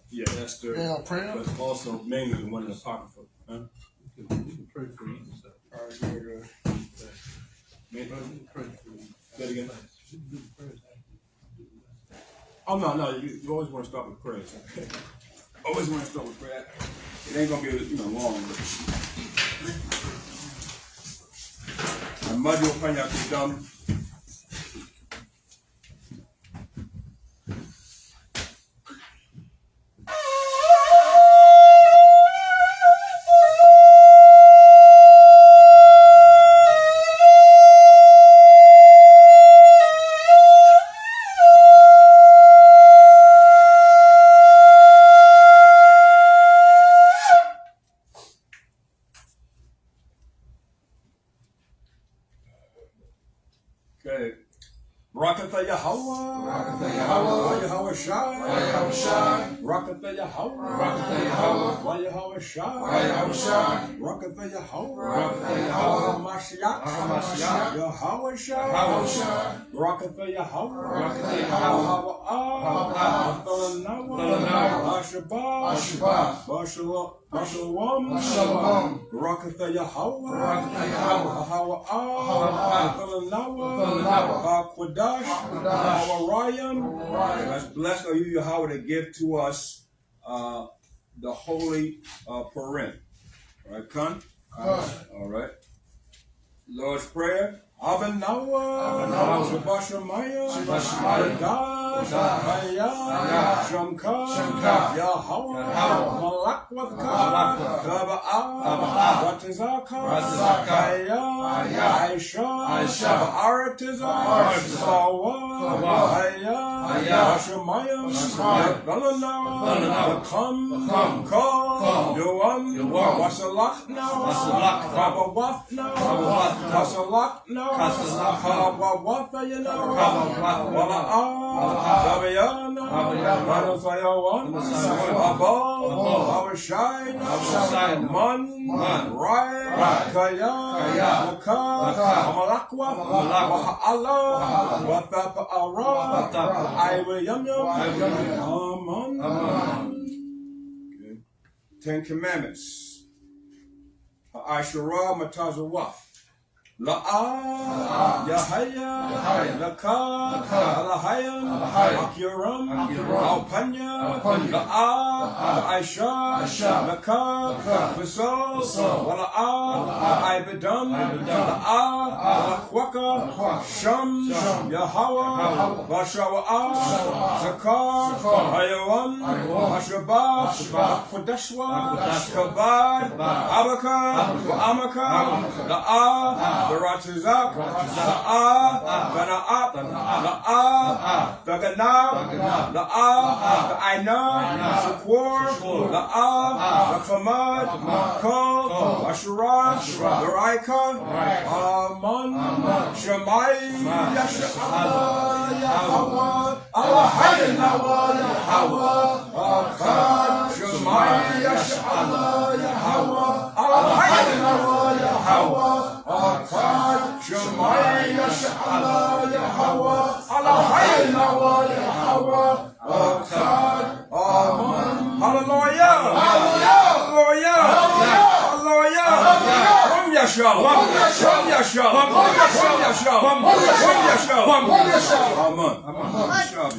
Yeah, Esther. Yeah, prayer. But also mainly the one in the Apocrypha. Huh? We can pray for you. All right, good. Pray for you. Say it again. Oh, no, you always want to start with prayers. Always want to start with prayer. It ain't going to be, long, but... Muddy will find out you're dumb. Okay. Rakatha Yahweh. Rakatha Yahweh. Yahweh Shai. Yahweh Shai. Rakatha Yahweh. Rakatha Yahweh. Yahweh Shai. Yahweh Shai. Rakatha Yahweh. Rakatha Yahweh. Mashiach. Mashiach. Yahweh Shai. Yahweh Shai. Rakatha Yahweh. Rakatha Yahweh. Bashalom. Rakatha Yahweh. Rakatha Yahweh. That's blessed are you, Yahweh, to give to us the holy Purim. All right, Khan? All right. Lord's Prayer. Abanawa, Shabashamaya, Dash, Haya, Shamka, Yahweh, Malakwaka, Gaba'a, Ratizaka, Haya, Aisha, Aratiza, Sawa, Haya, Hashamaya, Galanawa, Kam, Yoam, Wasalak now, Kabawath now, Kasalak now. Kabawatha, Wala'a, Gabayana, Manasayawan, Abal, Abashai, Man, Rai, Kaya, Maka, Amalakwa, Waha'ala, Wathapa'ara, Iwayamyam, Aman. Ten Commandments. Ha'ashara Matazawaf. La'a, Yahaya, Laka, Alahayan, Akiram, Alpanya, La'a, Aisha, Laka, Basal, Wala'a, Ibadam, La'a, Lakwaka, Sham, Yahweh, Bashawa'a, Zakar, Hayawan, Hashabah, Kodeshwa, Kabad, Abaka, Amaka, La'a, Baratizak, La'a, Gana'at, La'a, Dagana, La'a, Aina, Shakur, La'a, Kamad, Kal, Ashurat, Baraika, Aman, Shemai, Yasha'Allah, Yahweh, Alahayan, Yahweh, Akkad, Shemai, Yasha'Allah, Yahweh, Alahayan, Yahweh, Akkad, Shemai, Yasha'Allah, Yahweh, Alahayan, Yahweh, Akkad, Amen. Hallelujah. Hallelujah. Hallelujah. From Yashua. From Yashua. Amen. Amen.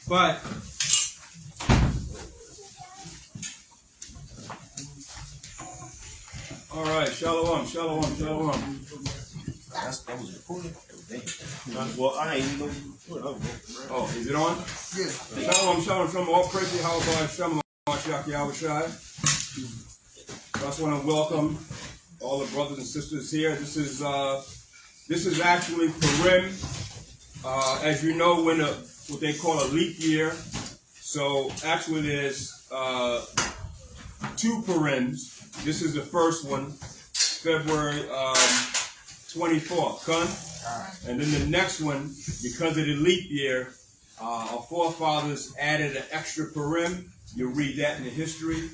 But all right, shalom. That was recorded. Well, I ain't even know. Oh, is it on? Yeah. Shalom. All praise to Yahweh, Shalom, Mashiach, Yahweh Shai. I just want to welcome all the brothers and sisters here. This is actually Purim. As you know, when what they call a leap year. So actually, there's 2 Purims. This is the first one, February 24th, and then the next one, because of the leap year, our forefathers added an extra Purim. You'll read that in the history.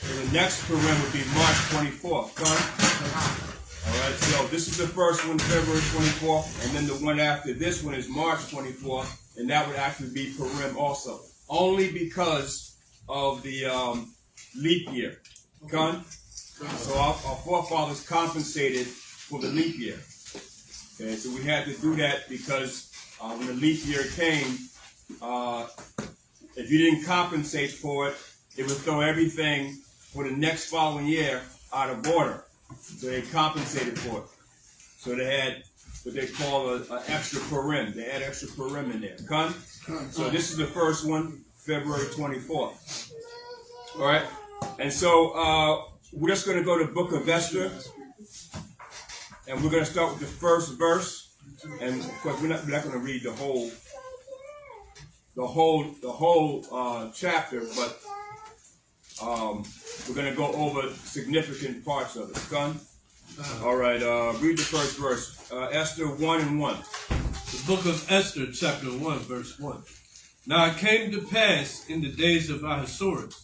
And the next Purim would be March 24th. Con? Alright, so this is the first one, February 24th, and then the one after this one is March 24th, and that would actually be Purim also. Only because of the leap year. Con? So our forefathers compensated for the leap year. Okay, so we had to do that because when the leap year came, if you didn't compensate for it, it would throw everything for the next following year out of order. So they compensated for it. So they had what they call an extra Purim. They had extra Purim in there. Con? So this is the first one, February 24th. All right? And so we're just going to go to the book of Esther. And we're going to start with the first verse. And of course, we're not going to read the whole chapter, but we're going to go over significant parts of it. Con? All right, read the first verse. Esther 1 and 1. The book of Esther, chapter 1, verse 1. Now it came to pass in the days of Ahasuerus.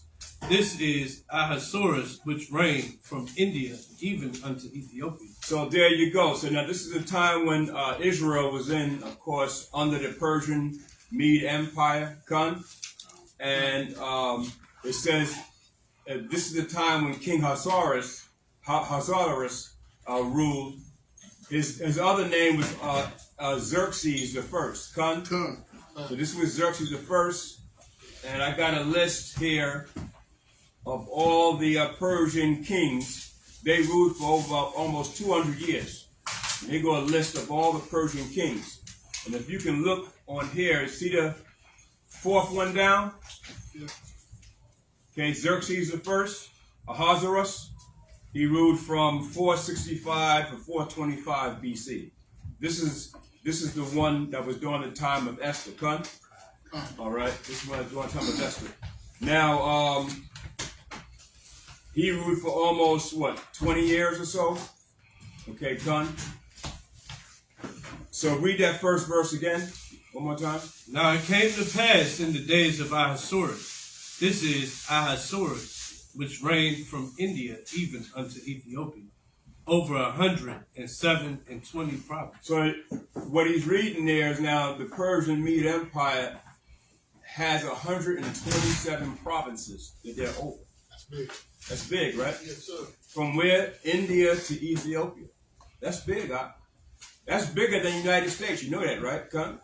This is Ahasuerus, which reigned from India even unto Ethiopia. So there you go. So now this is the time when Israel was in, of course, under the Persian Mede Empire. Con? And it says this is the time when King Ahasuerus ruled. His other name was Xerxes the First. Con? So this was Xerxes the First, and I got a list here of all the Persian kings. They ruled for over almost 200 years. And they go a list of all the Persian kings. And if you can look on here, see the fourth one down? Okay, Xerxes the First, Ahasuerus. He ruled from 465 to 425 BC. This is the one that was during the time of Esther. Con? All right, this is one during the time of Esther. Now, he ruled for almost, 20 years or so? Okay, Con? So read that first verse again, one more time. Now it came to pass in the days of Ahasuerus. This is Ahasuerus, which reigned from India even unto Ethiopia, over 120 provinces. So what he's reading there is now the Persian Mede Empire has 127 provinces that they're over. That's big. That's big, right? Yes, sir. From where? India to Ethiopia. That's big, huh? That's bigger than the United States. You know that, right? Con?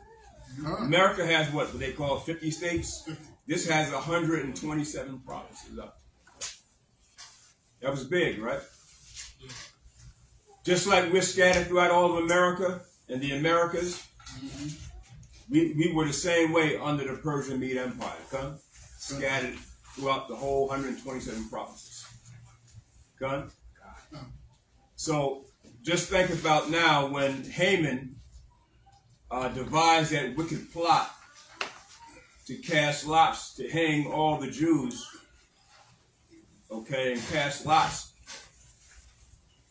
America has what they call 50 states. 50. This has 127 provinces. That was big, right? Yeah. Just like we're scattered throughout all of America and the Americas, we were the same way under the Persian Mede Empire. Con? Scattered throughout the whole 127 provinces. Con? So just think about now when Haman devised that wicked plot to cast lots to hang all the Jews, okay, and cast lots.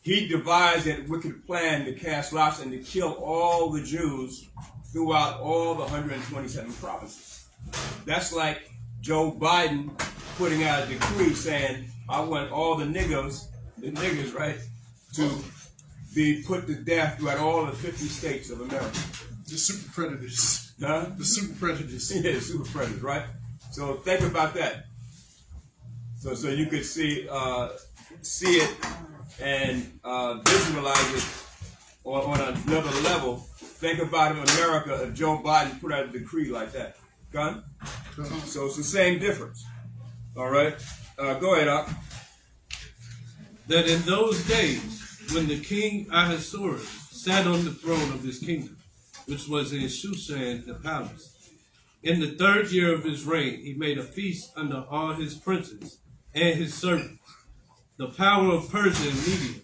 He devised that wicked plan to cast lots and to kill all the Jews throughout all the 127 provinces. That's like Joe Biden putting out a decree saying, I want all the niggers, right, to be put to death throughout all the 50 states of America. The super predators. Huh? The super predators. Yeah, the super predators, right? So think about that. So you could see it and visualize it on another level. Think about in America if Joe Biden put out a decree like that. Gun? So it's the same difference. All right? Go ahead, Ak. That in those days, when the king Ahasuerus sat on the throne of his kingdom, which was in Shushan the palace, in the 3rd year of his reign, he made a feast unto all his princes and his servants, the power of Persia and Media,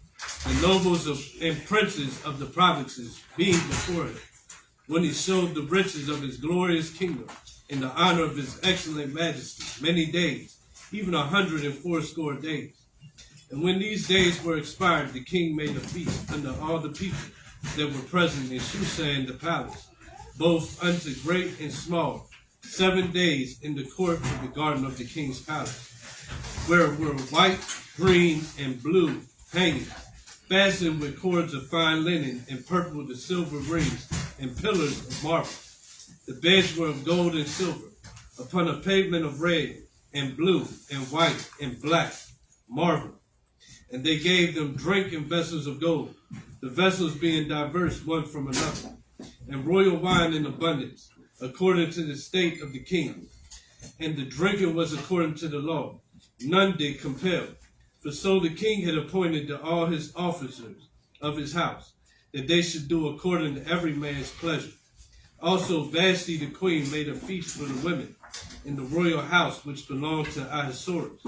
the nobles and princes of the provinces being before him, when he showed the riches of his glorious kingdom in the honor of his excellent majesty, many days, even 180 days. And when these days were expired, the king made a feast unto all the people that were present in Shushan the palace, both unto great and small, 7 days in the court of the garden of the king's palace. where were white, green, and blue hangings, fastened with cords of fine linen, and purple to silver rings, and pillars of marble. The beds were of gold and silver, upon a pavement of red, and blue, and white, and black marble. And they gave them drink in vessels of gold, the vessels being diverse one from another, and royal wine in abundance, according to the state of the king. And the drinking was according to the law. None did compel. For so the king had appointed to all his officers of his house, that they should do according to every man's pleasure. Also Vashti the queen made a feast for the women in the royal house which belonged to Ahasuerus.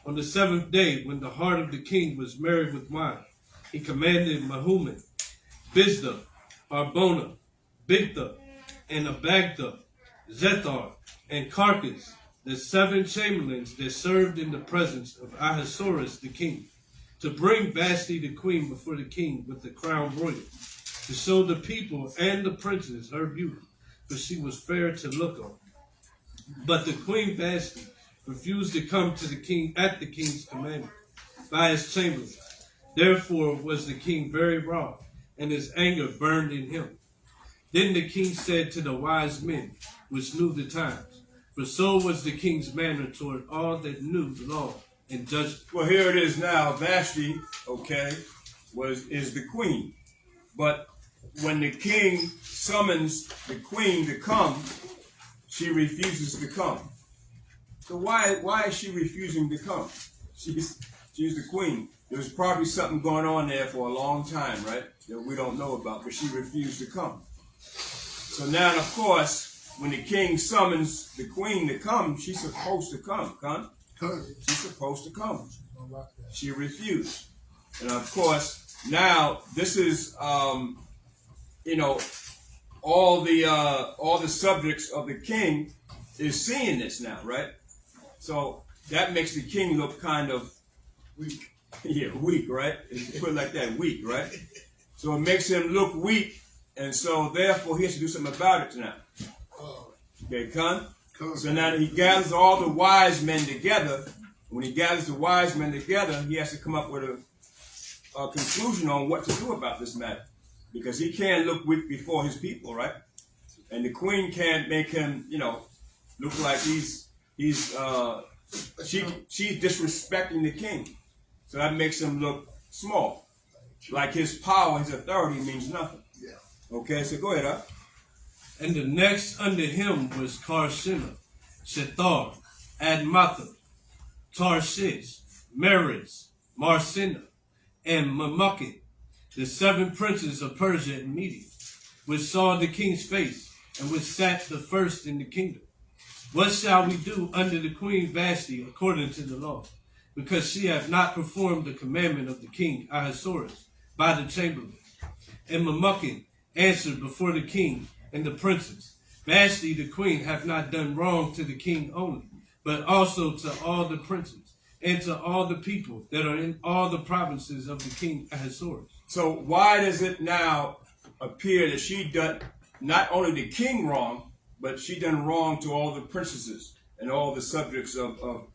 On the 7th day, when the heart of the king was merry with wine, he commanded Mehuman, Biztha, Harbona, Bigtha, and Abagtha, Zethar, and Carcas, the 7 chamberlains that served in the presence of Ahasuerus the king, to bring Vashti the queen before the king with the crown royal, to show the people and the princes her beauty, for she was fair to look on. But the queen Vashti refused to come to the king at the king's commandment by his chamberlains. Therefore was the king very wroth, and his anger burned in him. Then the king said to the wise men, which knew the times, for so was the king's manner toward all that knew the law and judged. Well, here it is now. Vashti, okay, is the queen. But when the king summons the queen to come, she refuses to come. So why is she refusing to come? She's the queen. There's probably something going on there for a long time, right? That we don't know about, but she refused to come. So now, of course, when the king summons the queen to come, she's supposed to come, She's supposed to come. She refused. And of course, now this is, all the subjects of the king is seeing this now, right? So that makes the king look kind of weak. Yeah, weak, right? Put it like that, weak, right? So it makes him look weak, and so therefore he has to do something about it now. Okay, So now he gathers all the wise men together. When he gathers the wise men together, he has to come up with a conclusion on what to do about this matter. Because he can't look weak before his people, right? And the queen can't make him, look like she's disrespecting the king. So that makes him look small. Like his power, his authority means nothing. Yeah. Okay, so go ahead, huh? And the next under him was Karshina, Shethar, Admatha, Tarshish, Meres, Marsina, and Mamukin, the 7 princes of Persia and Media, which saw the king's face, and which sat the first in the kingdom. What shall we do under the queen Vashti according to the law? Because she hath not performed the commandment of the king Ahasuerus by the chamberlain. And Mamukin answered before the king and the princes, Vashti the queen hath not done wrong to the king only, but also to all the princes, and to all the people that are in all the provinces of the king Ahasuerus. So why does it now appear that she done not only the king wrong, but she done wrong to all the princesses and all the subjects of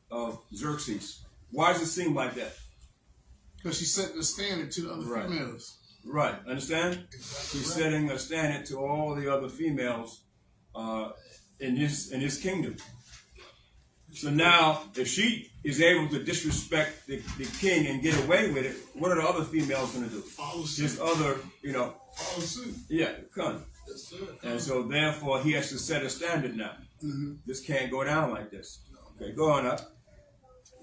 Xerxes? Why does it seem like that? Because she's setting a standard to the other females. Right. Understand? Exactly. She's setting a standard to all the other females in his kingdom. So now, if she is able to disrespect the king and get away with it, what are the other females going to do? Follow suit. Just other, Follow suit. Yeah, come. Yes, sir. And so therefore, he has to set a standard now. Mm-hmm. This can't go down like this. Okay, go on up.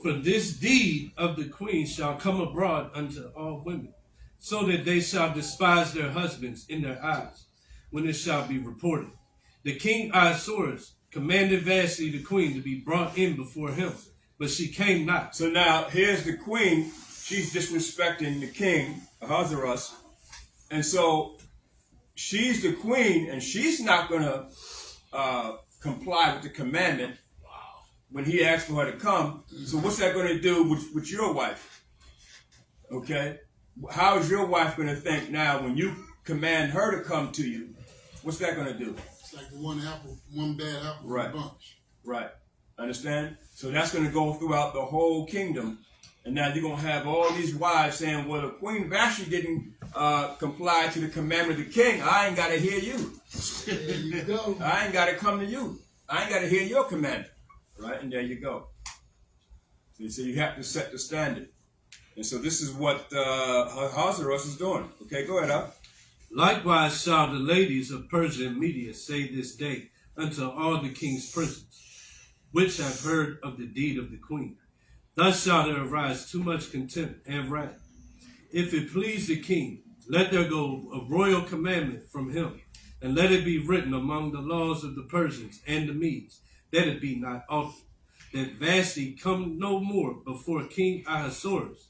For this deed of the queen shall come abroad unto all women, so that they shall despise their husbands in their eyes, when it shall be reported. The king Ahasuerus commanded Vashti the queen to be brought in before him, but she came not. So now, here's the queen. She's disrespecting the king, Ahasuerus. And so, she's the queen, and she's not going to comply with the commandment when he asked for her to come. So what's that going to do with your wife? Okay? How is your wife going to think now when you command her to come to you? What's that going to do? It's like the one bad apple in the bunch. Right. Understand? So that's going to go throughout the whole kingdom. And now you're going to have all these wives saying, well, if Queen Vashti didn't comply to the commandment of the king, I ain't got to hear you. There you go. I ain't got to come to you. I ain't got to hear your commandment. Right? And there you go. So you have to set the standard. And so this is what Ahasuerus is doing. Okay, go ahead, Al. Likewise shall the ladies of Persia and Media say this day unto all the king's princes, which have heard of the deed of the queen. Thus shall there arise too much contempt and wrath. If it please the king, let there go a royal commandment from him, and let it be written among the laws of the Persians and the Medes, that it be not altered, that Vashti come no more before King Ahasuerus,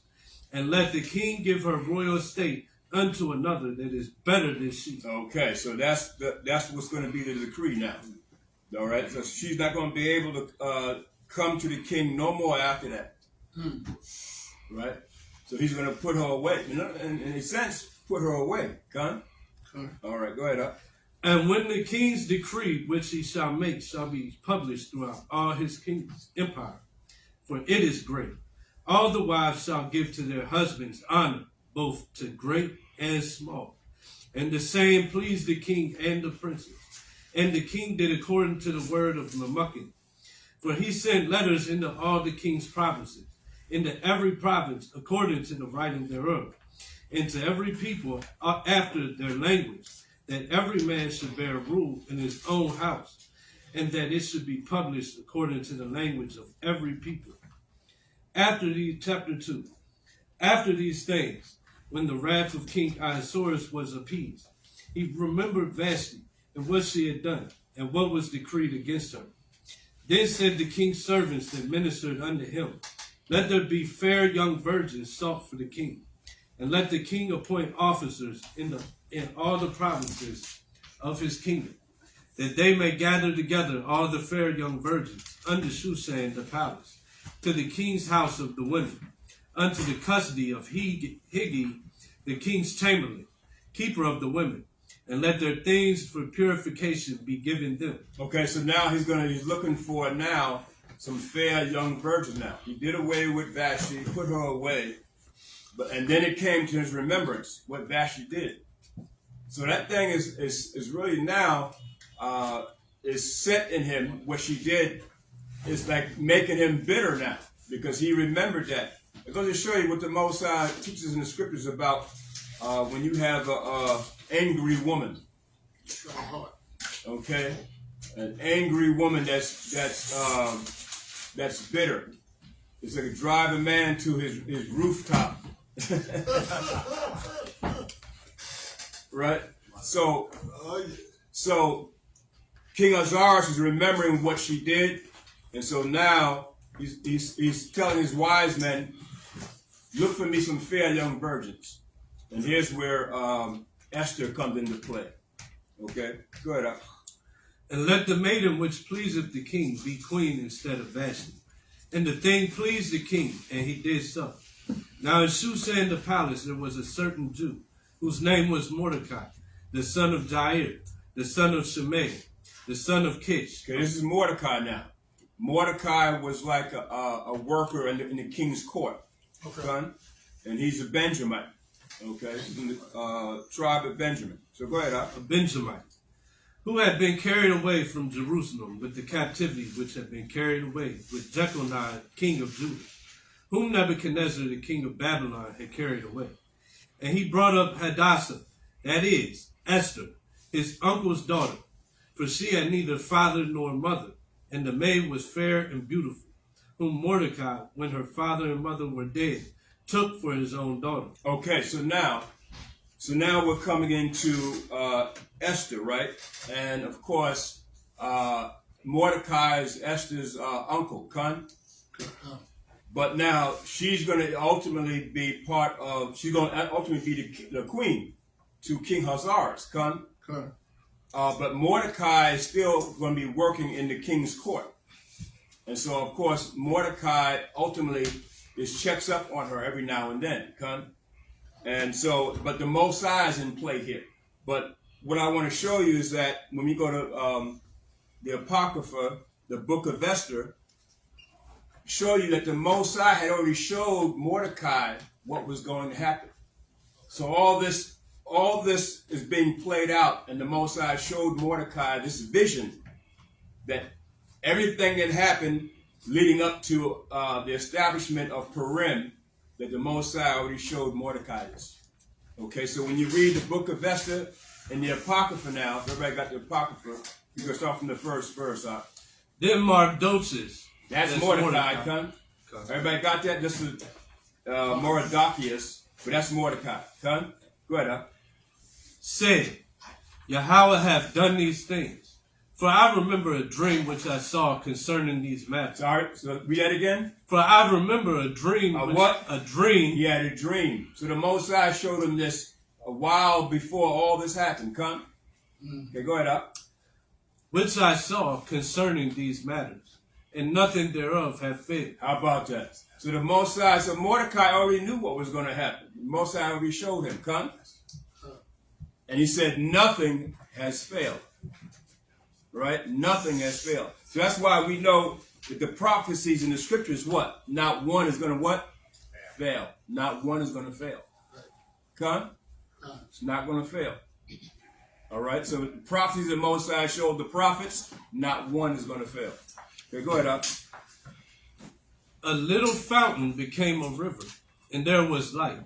and let the king give her royal estate unto another that is better than she. Okay, so that's what's going to be the decree now. All right, so she's not going to be able to come to the king no more after that. Right? So he's going to put her away. In a sense, put her away. Con? All right, go ahead. And when the king's decree which he shall make shall be published throughout all his king's empire, for it is great, all the wives shall give to their husbands honor, both to great and small. And the same pleased the king and the princes. And the king did according to the word of Memucan. For he sent letters into all the king's provinces, into every province according to the writing thereof, and to every people after their language, that every man should bear rule in his own house, and that it should be published according to the language of every people. Chapter 2. After these things, when the wrath of King Ahasuerus was appeased, he remembered Vashti and what she had done, and what was decreed against her. Then said the king's servants that ministered unto him, let there be fair young virgins sought for the king, and let the king appoint officers in all the provinces of his kingdom, that they may gather together all the fair young virgins unto Shushan the palace, to the king's house of the women, unto the custody of Higi, the king's chamberlain, keeper of the women, and let their things for purification be given them. Okay, so now he's looking for now some fair young virgins now. He did away with Vashti, put her away, and then it came to his remembrance what Vashti did. So that thing is really now is set in him. What she did is like making him bitter now because he remembered that. I'm going to show you what the Most High teaches in the scriptures about when you have an angry woman. Okay, an angry woman that's bitter. It's like drive a man to his rooftop. Right? So King Ahasuerus is remembering what she did, and so now he's telling his wise men, look for me some fair young virgins. And here's where Esther comes into play. Okay? Go ahead, Al. And let the maiden which pleaseth the king be queen instead of Vashti. And the thing pleased the king, and he did so. Now in Shushan the palace there was a certain Jew, whose name was Mordecai, the son of Jair, the son of Shimei, the son of Kish. Okay, this is Mordecai now. Mordecai was like a worker in the king's court, son, and he's a Benjamite. Okay, he's in the tribe of Benjamin. So go ahead, Al. A Benjamite, who had been carried away from Jerusalem with the captivity which had been carried away with Jeconiah, king of Judah, whom Nebuchadnezzar, the king of Babylon, had carried away. And he brought up Hadassah, that is, Esther, his uncle's daughter, for she had neither father nor mother, and the maid was fair and beautiful, whom Mordecai, when her father and mother were dead, took for his own daughter. Okay, so now we're coming into Esther, right? And of course, Mordecai is Esther's uncle, Con. But now she's going to ultimately be the queen to King Ahasuerus, Con. But Mordecai is still going to be working in the king's court. And so, of course, Mordecai ultimately checks up on her every now and then, Con. And so, but the Most High is in play here. But what I want to show you is that when we go to the Apocrypha, the book of Esther, show you that the Most High had already showed Mordecai what was going to happen. So all this is being played out, and the Most High showed Mordecai this vision that everything that happened leading up to the establishment of Purim, that the Most High already showed Mordecai this. Okay, so when you read the book of Esther and the Apocrypha now, if everybody got the Apocrypha, you can start from the first verse. Then Mardochus. That's Mordecai, come. Everybody got that? This is Mordocaius, but that's Mordecai, come. Go ahead, Say, Yahweh hath done these things. For I remember a dream which I saw concerning these matters. Sorry, so read that again. For I remember a dream. What? A dream. He had a dream. So the Most High showed him this a while before all this happened. Come. Okay, go ahead, Which I saw concerning these matters, and nothing thereof hath failed. How about that? So the Most High, so Mordecai already knew what was going to happen. The Most High already showed him. Come. And he said, nothing has failed. Right? Nothing has failed. So that's why we know that the prophecies in the scriptures, what? Not one is going to what? Fail. Not one is going to fail. Come? It's not going to fail. All right? So the prophecies of Most High showed the prophets, not one is going to fail. Okay, go ahead, A little fountain became a river, and there was light,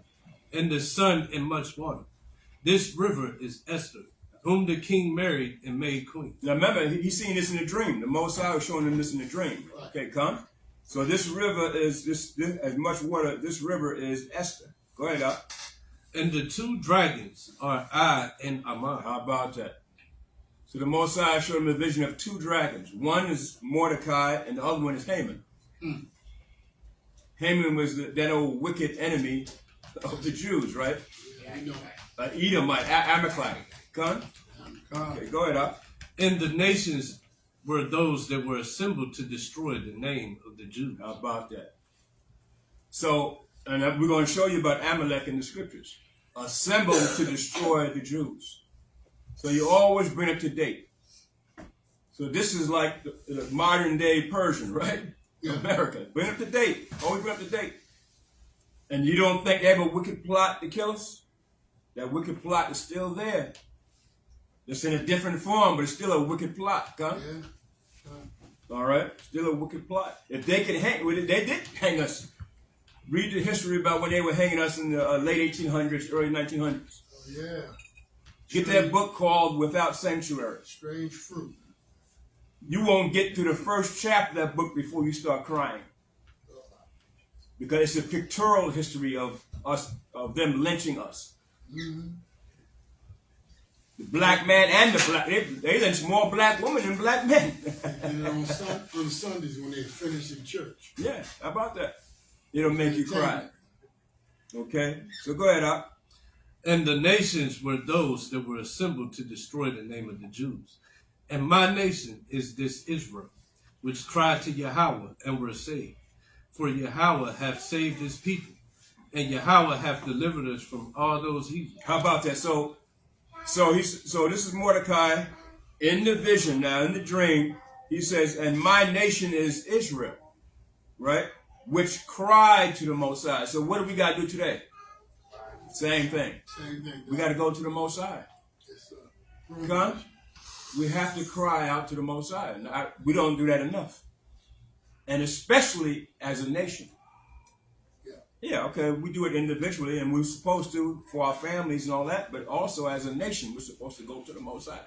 and the sun and much water. This river is Esther, whom the king married and made queen. Now remember, he's seen this in a dream. The Most High was showing him this in a dream. Okay, come. So this river is this as much water. This river is Esther. Go ahead, And the two dragons are I and Aman. How about that? So the Most High showed him a vision of two dragons. One is Mordecai, and the other one is Haman. Haman was that old wicked enemy of the Jews, right? Edomite, Amalekite. Come. Okay, go ahead, And the nations were those that were assembled to destroy the name of the Jews. How about that? So, and we're going to show you about Amalek in the scriptures. Assembled to destroy the Jews. So you always bring it to date. So this is like the modern day Persian, right? Yeah. America. Bring it to date. Always bring it to date. And you don't think they have a wicked plot to kill us? That wicked plot is still there. It's in a different form, but it's still a wicked plot, huh? Yeah. All right? Still a wicked plot. If they could hang, they did hang us. Read the history about when they were hanging us in the late 1800s, early 1900s. Oh, yeah. Get that book called Without Sanctuary. Strange Fruit. You won't get to the first chapter of that book before you start crying. Because it's a pictorial history of us, of them lynching us. Mm-hmm. The black man and the black, they lynch more black women than black men. And on Sundays when they finish in church. Yeah, how about that? It'll make you cry. Okay, so go ahead, Doc. And the nations were those that were assembled to destroy the name of the Jews. And my nation is this Israel, which cried to Yahweh and were saved. For Yahweh hath saved his people, and Yahweh hath delivered us from all those evils. How about that? So this is Mordecai in the vision now, in the dream. He says, and my nation is Israel, right? Which cried to the Most High. So what do we got to do today? Same thing. We got to go to the Most High. Come? We have to cry out to the Most High. We don't do that enough. And especially as a nation. Yeah, okay, we do it individually, and we're supposed to for our families and all that, but also as a nation, we're supposed to go to the Most High.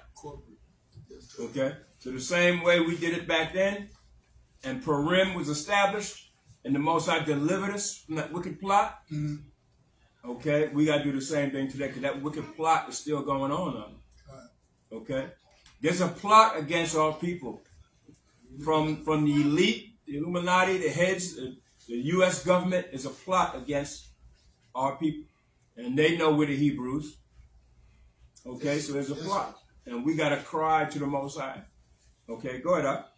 Okay? So the same way we did it back then, and Purim was established, and the Most High delivered us from that wicked plot, okay, we got to do the same thing today, because that wicked plot is still going on. Okay? There's a plot against our people. From the elite, the Illuminati, the heads, the U.S. government is a plot against our people. And they know we're the Hebrews. Okay, so there's a plot. And we got to cry to the Most High. Okay, go ahead, Doc.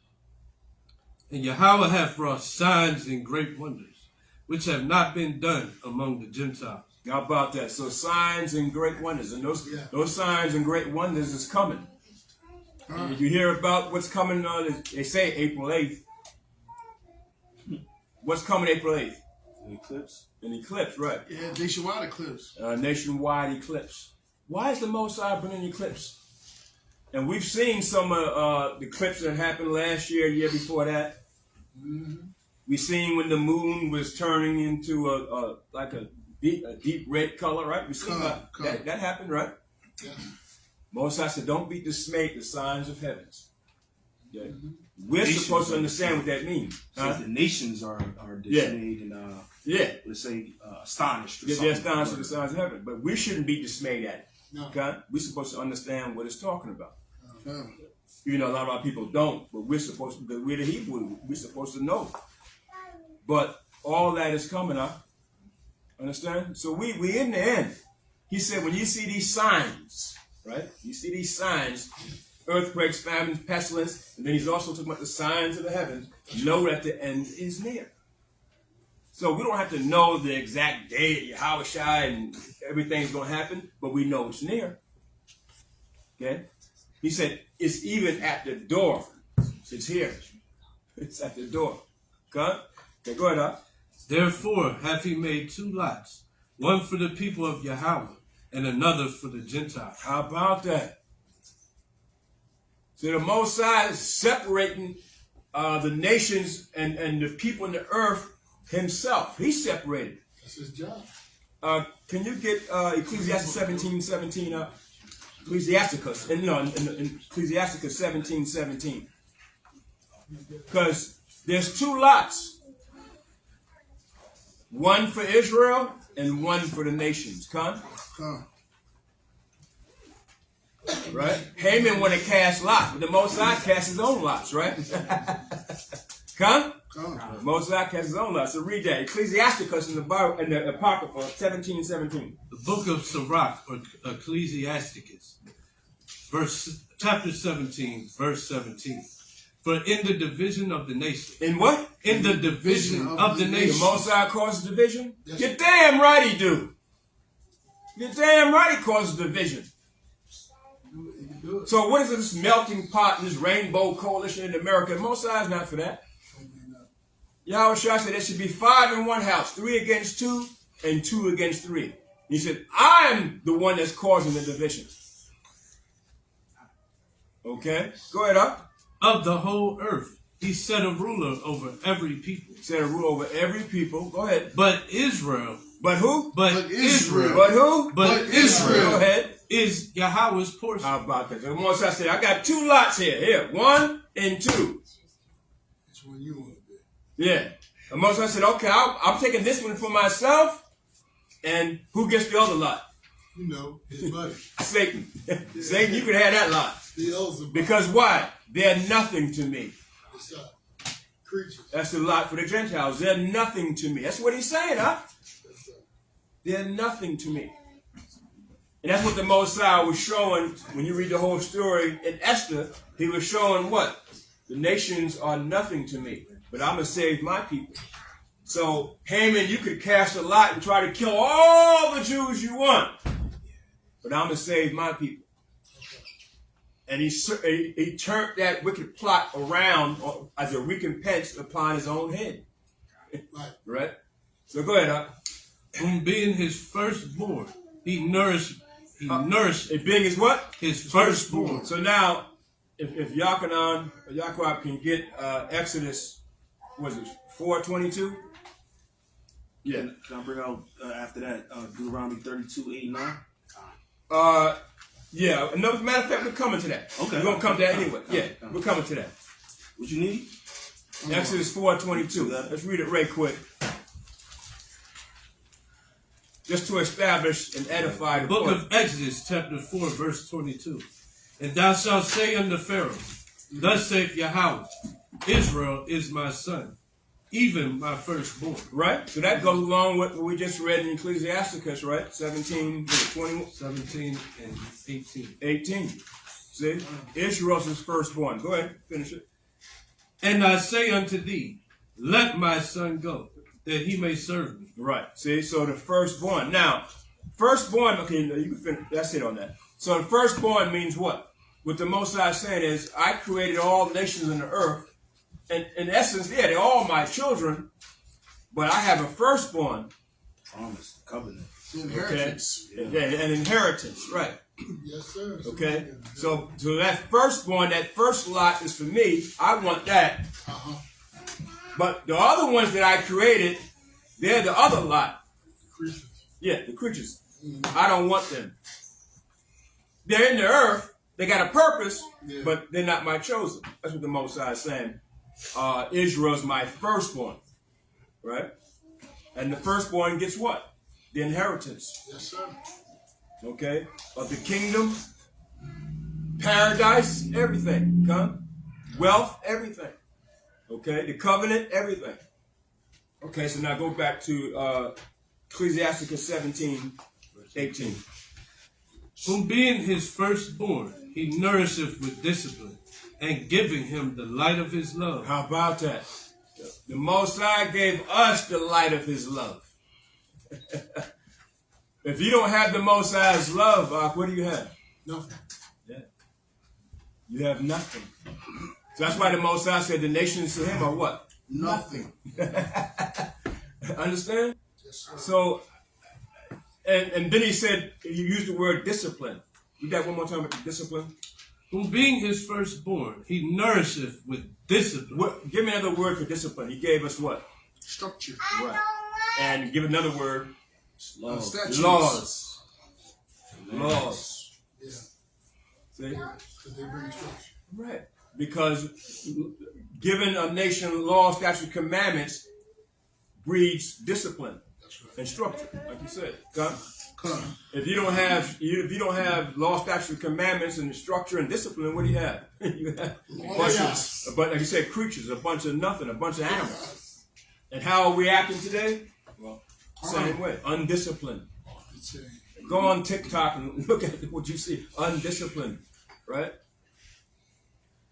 And Yahweh hath wrought signs and great wonders, which have not been done among the Gentiles. How about that? So signs and great wonders. And those signs and great wonders is coming. Did you hear about what's coming on? They say April 8th. What's coming April 8th? An eclipse. An eclipse, right. Yeah, nationwide eclipse. Nationwide eclipse. Why is the Most High bringing an eclipse? And we've seen some of the eclipse that happened last year, year before that. Mm-hmm. We seen when the moon was turning into a deep red color, right? We seen that happened, right? Yeah. Most High said, "Don't be dismayed, the signs of heavens." Okay? Mm-hmm. We're supposed to understand what that means. So the nations are dismayed and let's say astonished. Yeah, they're astonished at the signs of heaven, but we shouldn't be dismayed at it. No. Okay? We're supposed to understand what it's talking about. No. You know, a lot of our people don't, but we're supposed to. Because we're the Hebrew. We're supposed to know. But all that is coming up. Understand? So we in the end. He said, when you see these signs, right? You see these signs. Earthquakes, famines, pestilence, and then he's also talking about the signs of the heavens. Know that the end is near. So we don't have to know the exact day at Yahushua and everything's going to happen, but we know it's near. Okay? He said, it's even at the door. It's here. It's at the door. Okay? Okay, go ahead, Doc. Therefore hath he made two lots, one for the people of Yahweh, and another for the Gentiles. How about that? So the Most High is separating the nations and the people in the earth himself. He's separated. That's his job. Can you get Ecclesiastes 17:17 up? Ecclesiasticus. In Ecclesiasticus 17:17. Because there's two lots. One for Israel and one for the nations. Come. Right? Haman want to cast lots, but the Most High casts his own lots, right? Come? The Most High casts his own lots. So read that. Ecclesiasticus in the Bible, in the Apocrypha, 17:17. The book of Sirach, or Ecclesiasticus, chapter 17, verse 17. For in the division of the nation. In what? In the division of the nation. The Most High causes division? Yes. You're damn right he do. You're damn right he causes division. So what is this melting pot and this rainbow coalition in America? The Most High is not for that. Yahushua said there should be 5 in one house, 3 against 2, and 2 against 3. He said, I'm the one that's causing the division. Okay, go ahead up. Of the whole earth, he set a ruler over every people. Set a rule over every people. Go ahead. But Israel. But who? But Israel. But who? But Israel. Go ahead. Is Yahweh's portion. How about that? The Most High said, I got 2 lots here. Here, 1 and 2. Which one you want to be? Yeah. The Most High said, okay, I'm taking this one for myself. And who gets the other lot? You know, his buddy. Satan. Satan, you can have that lot. Because why? They're nothing to me. Creatures. That's the lot for the Gentiles. They're nothing to me. That's what he's saying, huh? They're nothing to me. And that's what the Most High was showing when you read the whole story in Esther. He was showing what? The nations are nothing to me, but I'm going to save my people. So, Haman, you could cast a lot and try to kill all the Jews you want, but I'm going to save my people. And he turned that wicked plot around as a recompense upon his own head. Right? So go ahead, huh? Whom being his firstborn, he nourished. It being his what? His firstborn. So now, if Yaakov can get Exodus, was it 4:22? Yeah. Can I bring out after that Deuteronomy 32:8-9? Yeah. Another matter of fact, we're coming to that. Okay. We're gonna come to that anyway. Yeah, we're coming to that. What you need? Exodus 4:22. Let's read it right quick. Just to establish and edify the Book of Exodus, chapter 4, verse 22. And thou shalt say unto Pharaoh, Thus saith Yahweh, Israel is my son, even my firstborn. Right? So that goes along with what we just read in Ecclesiasticus, right? 17, 21. 17 and 18. 18. See? Israel's his firstborn. Go ahead, finish it. And I say unto thee, Let my son go, that he may serve me. Right. See? So the firstborn. Now, firstborn, okay, you can finish. That's it on that. So the firstborn means what? What the Most High is saying is, I created all nations on the earth. And in essence, yeah, they're all my children. But I have a firstborn. Promise, covenant. Inheritance. Okay? Yeah, an inheritance, right. Yes, sir. Okay? So that firstborn, that first lot is for me. I want that. But the other ones that I created, they're the other lot. Creatures. Yeah, the creatures. I don't want them. They're in the earth. They got a purpose, but they're not my chosen. That's what the Most High is saying. Israel's my firstborn. Right? And the firstborn gets what? The inheritance. Yes, sir. Okay? Of the kingdom, paradise, everything. Come? Wealth, everything. Okay? The covenant, everything. Okay, so now go back to Ecclesiasticus 17:18. Whom being his firstborn, he nourisheth with discipline, and giving him the light of his love. How about that? The Most High gave us the light of his love. If you don't have the Most High's love, what do you have? Nothing. Yeah. You have nothing. So that's why the Most High said the nations to him are what? Nothing. Understand? Yes, sir. So, and then he said, he used the word discipline. Read that one more time with the discipline. Whom being his firstborn, he nourisheth with discipline. Give me another word for discipline. He gave us what? Structure. Right. And give another word. Statutes. Laws. Laws. Yeah. See? Because they bring structure. Right. Because giving a nation law, statutes, commandments breeds discipline. That's right. And structure, like you said. Come. If you don't have law, statutes, commandments, and structure and discipline, what do you have? You have like you said, creatures, a bunch of nothing, a bunch of animals. And how are we acting today? Well, same way, undisciplined. Go on TikTok and look at what you see, undisciplined, right?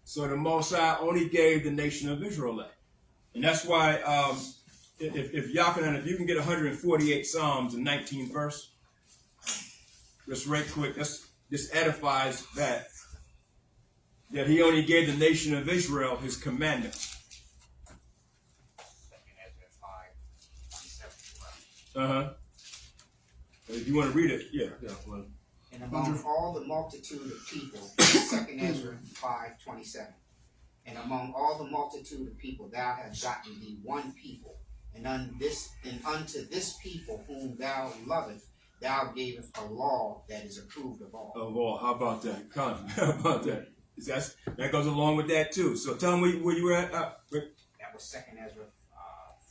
So the Most High only gave the nation of Israel that, and that's why if you can get 148 Psalms and 19 verse. Just right quick, this edifies that he only gave the nation of Israel his commandments. If you want to read it, yeah. And among all the multitude of people, 2 Ezra 5:27. And among all the multitude of people, thou hast gotten thee one people, and unto this people whom thou lovest, thou gavest a law that is approved of all. Of all. How about that? How about that? That goes along with that too. So tell me where you were at. That was 2 Ezra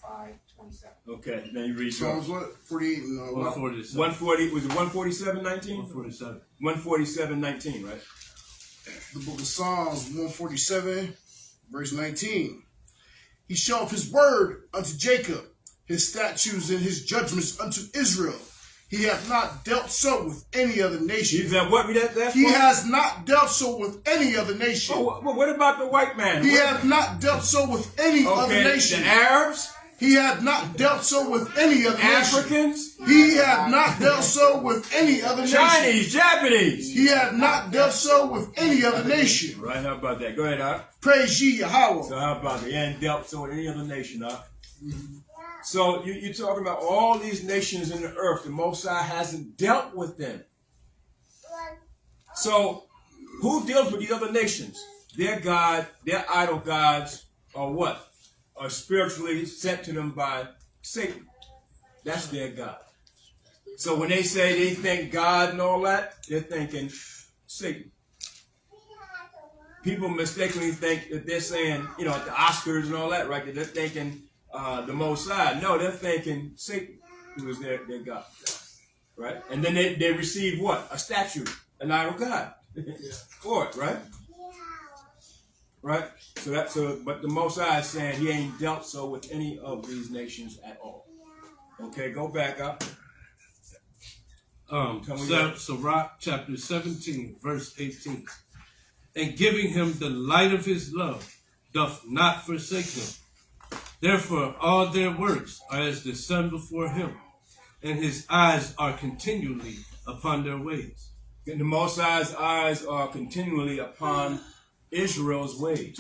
5:27. Okay, now you read. Psalms what? 48 and 147. 140. Was it 147:19? 147. 147:19, right? The book of Psalms 147, verse 19. He showeth his word unto Jacob, his statutes and his judgments unto Israel. He hath not dealt so with any other nation. He has not dealt so with any other nation. Oh, well, what about the white man? He hath not dealt so with any other nation. The Arabs? He hath not dealt so with any other Africans? nation. He hath not dealt so with any other nation. Chinese, Japanese. He hath not dealt so with any other nation. Right, how about that? Go ahead, Doc. Praise ye Yahweh. So how about that? He hadn't dealt so with any other nation, Doc. So you're talking about all these nations in the earth. The Most High hasn't dealt with them. So who deals with these other nations? Their God, their idol gods, are what? Are spiritually sent to them by Satan. That's their God. So when they say they think God and all that, they're thinking Satan. People mistakenly think that they're saying, at the Oscars and all that, right? That they're thinking the Most High. No, they're thinking Satan, who is their God, right? And then they receive what? A statue, an idol god, for it, right? Right. But the Most High is saying he ain't dealt so with any of these nations at all. Okay, go back up. Sirach chapter 17, verse 18. And giving him the light of his love, doth not forsake him. Therefore all their works are as the sun before him, and his eyes are continually upon their ways. And the Most High's eyes are continually upon Israel's ways.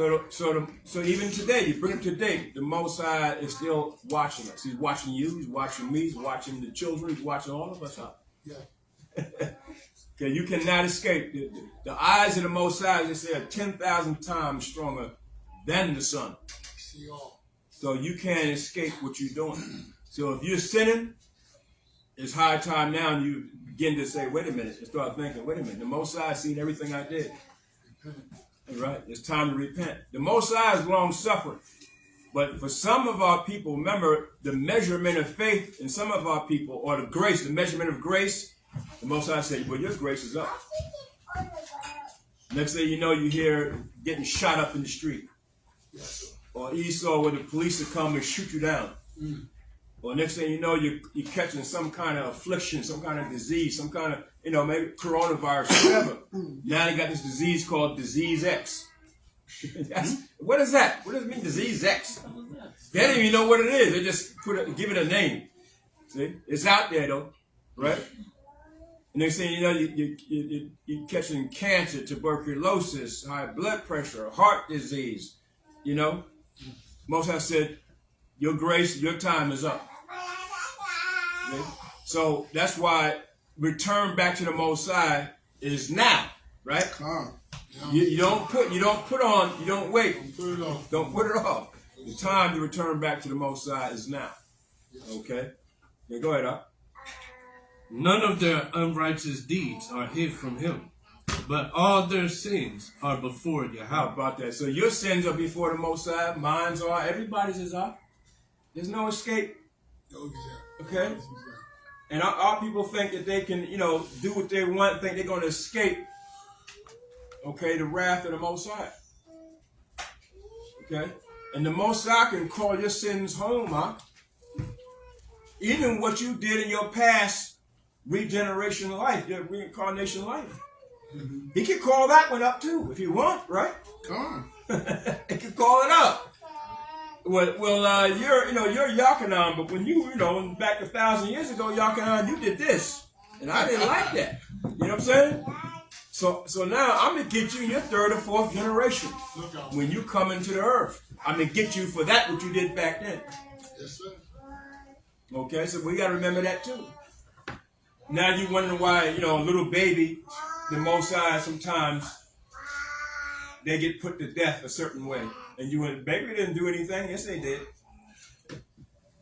So even today, you bring it to date, the Most High is still watching us. He's watching you. He's watching me. He's watching the children. He's watching all of us. Huh? Yeah. Okay, you cannot escape. The eyes of the Most High, they say, are 10,000 times stronger than the sun. See all. So you can't escape what you're doing. So if you're sinning, it's high time now you begin to say, wait a minute, and start thinking, wait a minute, the Most High has seen everything I did. Right? It's time to repent. The Most High is long suffering. But for some of our people, remember, the measurement of faith in some of our people, or the grace, the measurement of grace, the Most High said, well, your grace is up. Next thing you know, you hear getting shot up in the street. Or Esau, where the police will come and shoot you down. Or next thing you know, you're catching some kind of affliction, some kind of disease, some kind of, maybe coronavirus, whatever. Now they got this disease called Disease X. What is that? What does it mean, Disease X? They don't even know what it is. They just give it a name. See? It's out there, though. Right? And next thing you know, you're catching cancer, tuberculosis, high blood pressure, heart disease. Most High said, your grace, your time is up. Okay? So that's why return back to the Most High is now, right? You don't wait. Don't put it off. The time to return back to the Most High is now. Okay? Yeah, go ahead, Up. None of their unrighteous deeds are hid from him, but all their sins are before Yahweh. How about that? So your sins are before the Most High, mine are, everybody's is up. There's no escape. Okay? And our people think that they can, do what they want, think they're going to escape, okay, the wrath of the Most High. Okay? And the Most High can call your sins home, huh? Even what you did in your past regeneration life, your reincarnation life. He can call that one up too, if you want, right? Come on. He can call it up. Well, you're Yakanan, but when you back 1,000 years ago, Yakanan, you did this, and I didn't like that. You know what I'm saying? So now I'm gonna get you in your 3rd or 4th generation when you come into the earth. I'm gonna get you for that what you did back then. Yes, sir. Okay, so we gotta remember that too. Now you wondering why a little baby, the Most High sometimes they get put to death a certain way. And you went, baby didn't do anything. Yes, they did.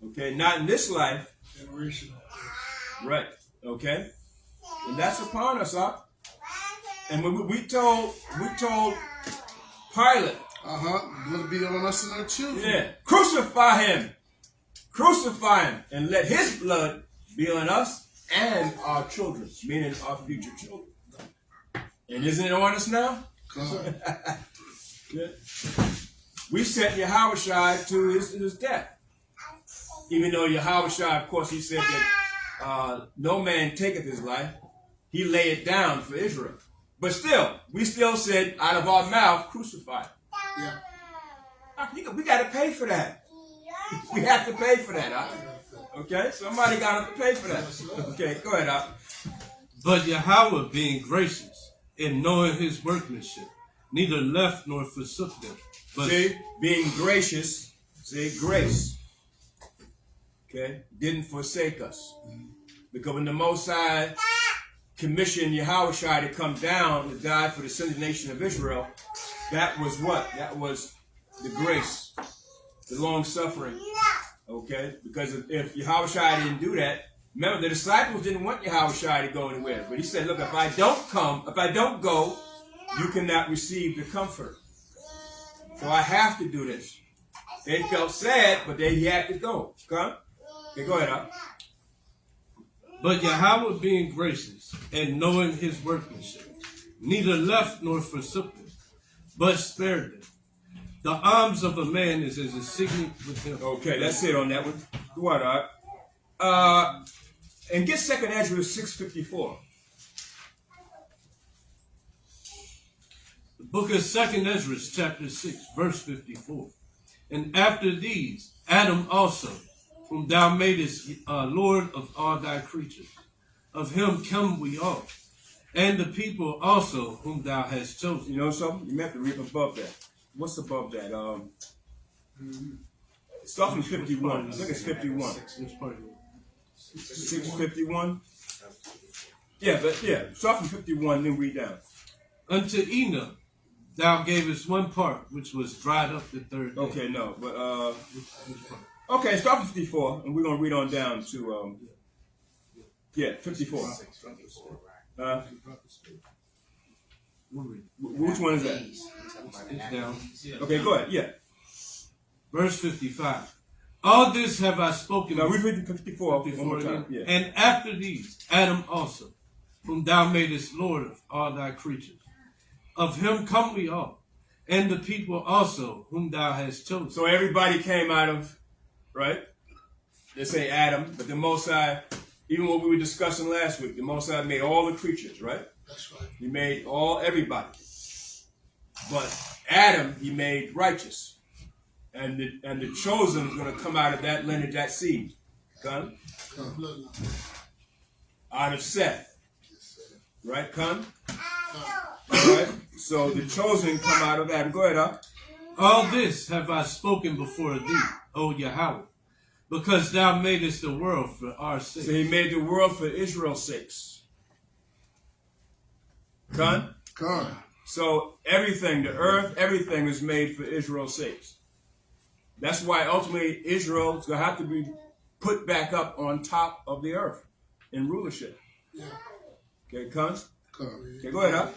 Okay, not in this life. Generational. Right. Okay. And that's upon us, huh? And we told Pilate. Blood be on us and our children. Yeah. Crucify him. Crucify him. And let his blood be on us and our children, meaning our future children. And isn't it on us now? Yeah. We sent Yahushua to his death. Even though Yahushua, of course, he said that no man taketh his life. He lay it down for Israel. But still, we still said out of our mouth, crucify. Yeah. We got to pay for that. We have to pay for that. Okay? Somebody got to pay for that. Okay, go ahead. But Yahweh, being gracious and knowing his workmanship, neither left nor forsook them. But being gracious, grace. Okay? Didn't forsake us. Because when the Most High commissioned Yahushua to come down to die for the sins of the nation of Israel, that was what? That was the grace, the long suffering. Okay? Because if Yahushua didn't do that, remember the disciples didn't want Yahushua to go anywhere. But he said, look, if I don't go, you cannot receive the comfort. So I have to do this. They felt sad, but he had to go. Okay? Okay, go ahead, Up. But Yahweh, being gracious and knowing his workmanship, neither left nor forsook them, but spared them. The arms of a man is as a signet with him. Okay, that's it on that one. Go on, Up. And get 2nd Ezra 6:54. The book of 2nd Ezra, chapter 6, verse 54. And after these, Adam also, whom thou madest Lord of all thy creatures, of him come we all, and the people also whom thou hast chosen. You know something? You have to read above that. what's above that? Start from 51. I think it's 51. 651. Yeah, but yeah, start from 51, then read down. Unto Enoch thou gavest one part, which was dried up the third day. Okay, no, but okay, start from 54, and we're gonna read on down to 54. Which one is that? It's down. Okay, go ahead. Yeah. Verse 55. All this have I spoken. Now read 54 one more time. Yeah. And after these, Adam also, whom thou madest Lord of all thy creatures. Of him come we all, and the people also, whom thou hast chosen. So everybody came out of, right? They say Adam, but the Most High, even what we were discussing last week, the Most High made all the creatures, right? That's right. He made everybody. But Adam, he made righteous. And the chosen is going to come out of that lineage, that seed. Come? Out of Seth. Right, come? Alright? So the chosen come out of Adam. Go ahead, huh? All this have I spoken before thee, O Yahweh, because thou madest the world for our sake. So he made the world for Israel's sakes. Come? Come. So everything, the earth, everything was made for Israel's sakes. That's why ultimately Israel is going to have to be put back up on top of the earth in rulership. Yeah. Okay, comes? Come. Okay, go ahead, huh?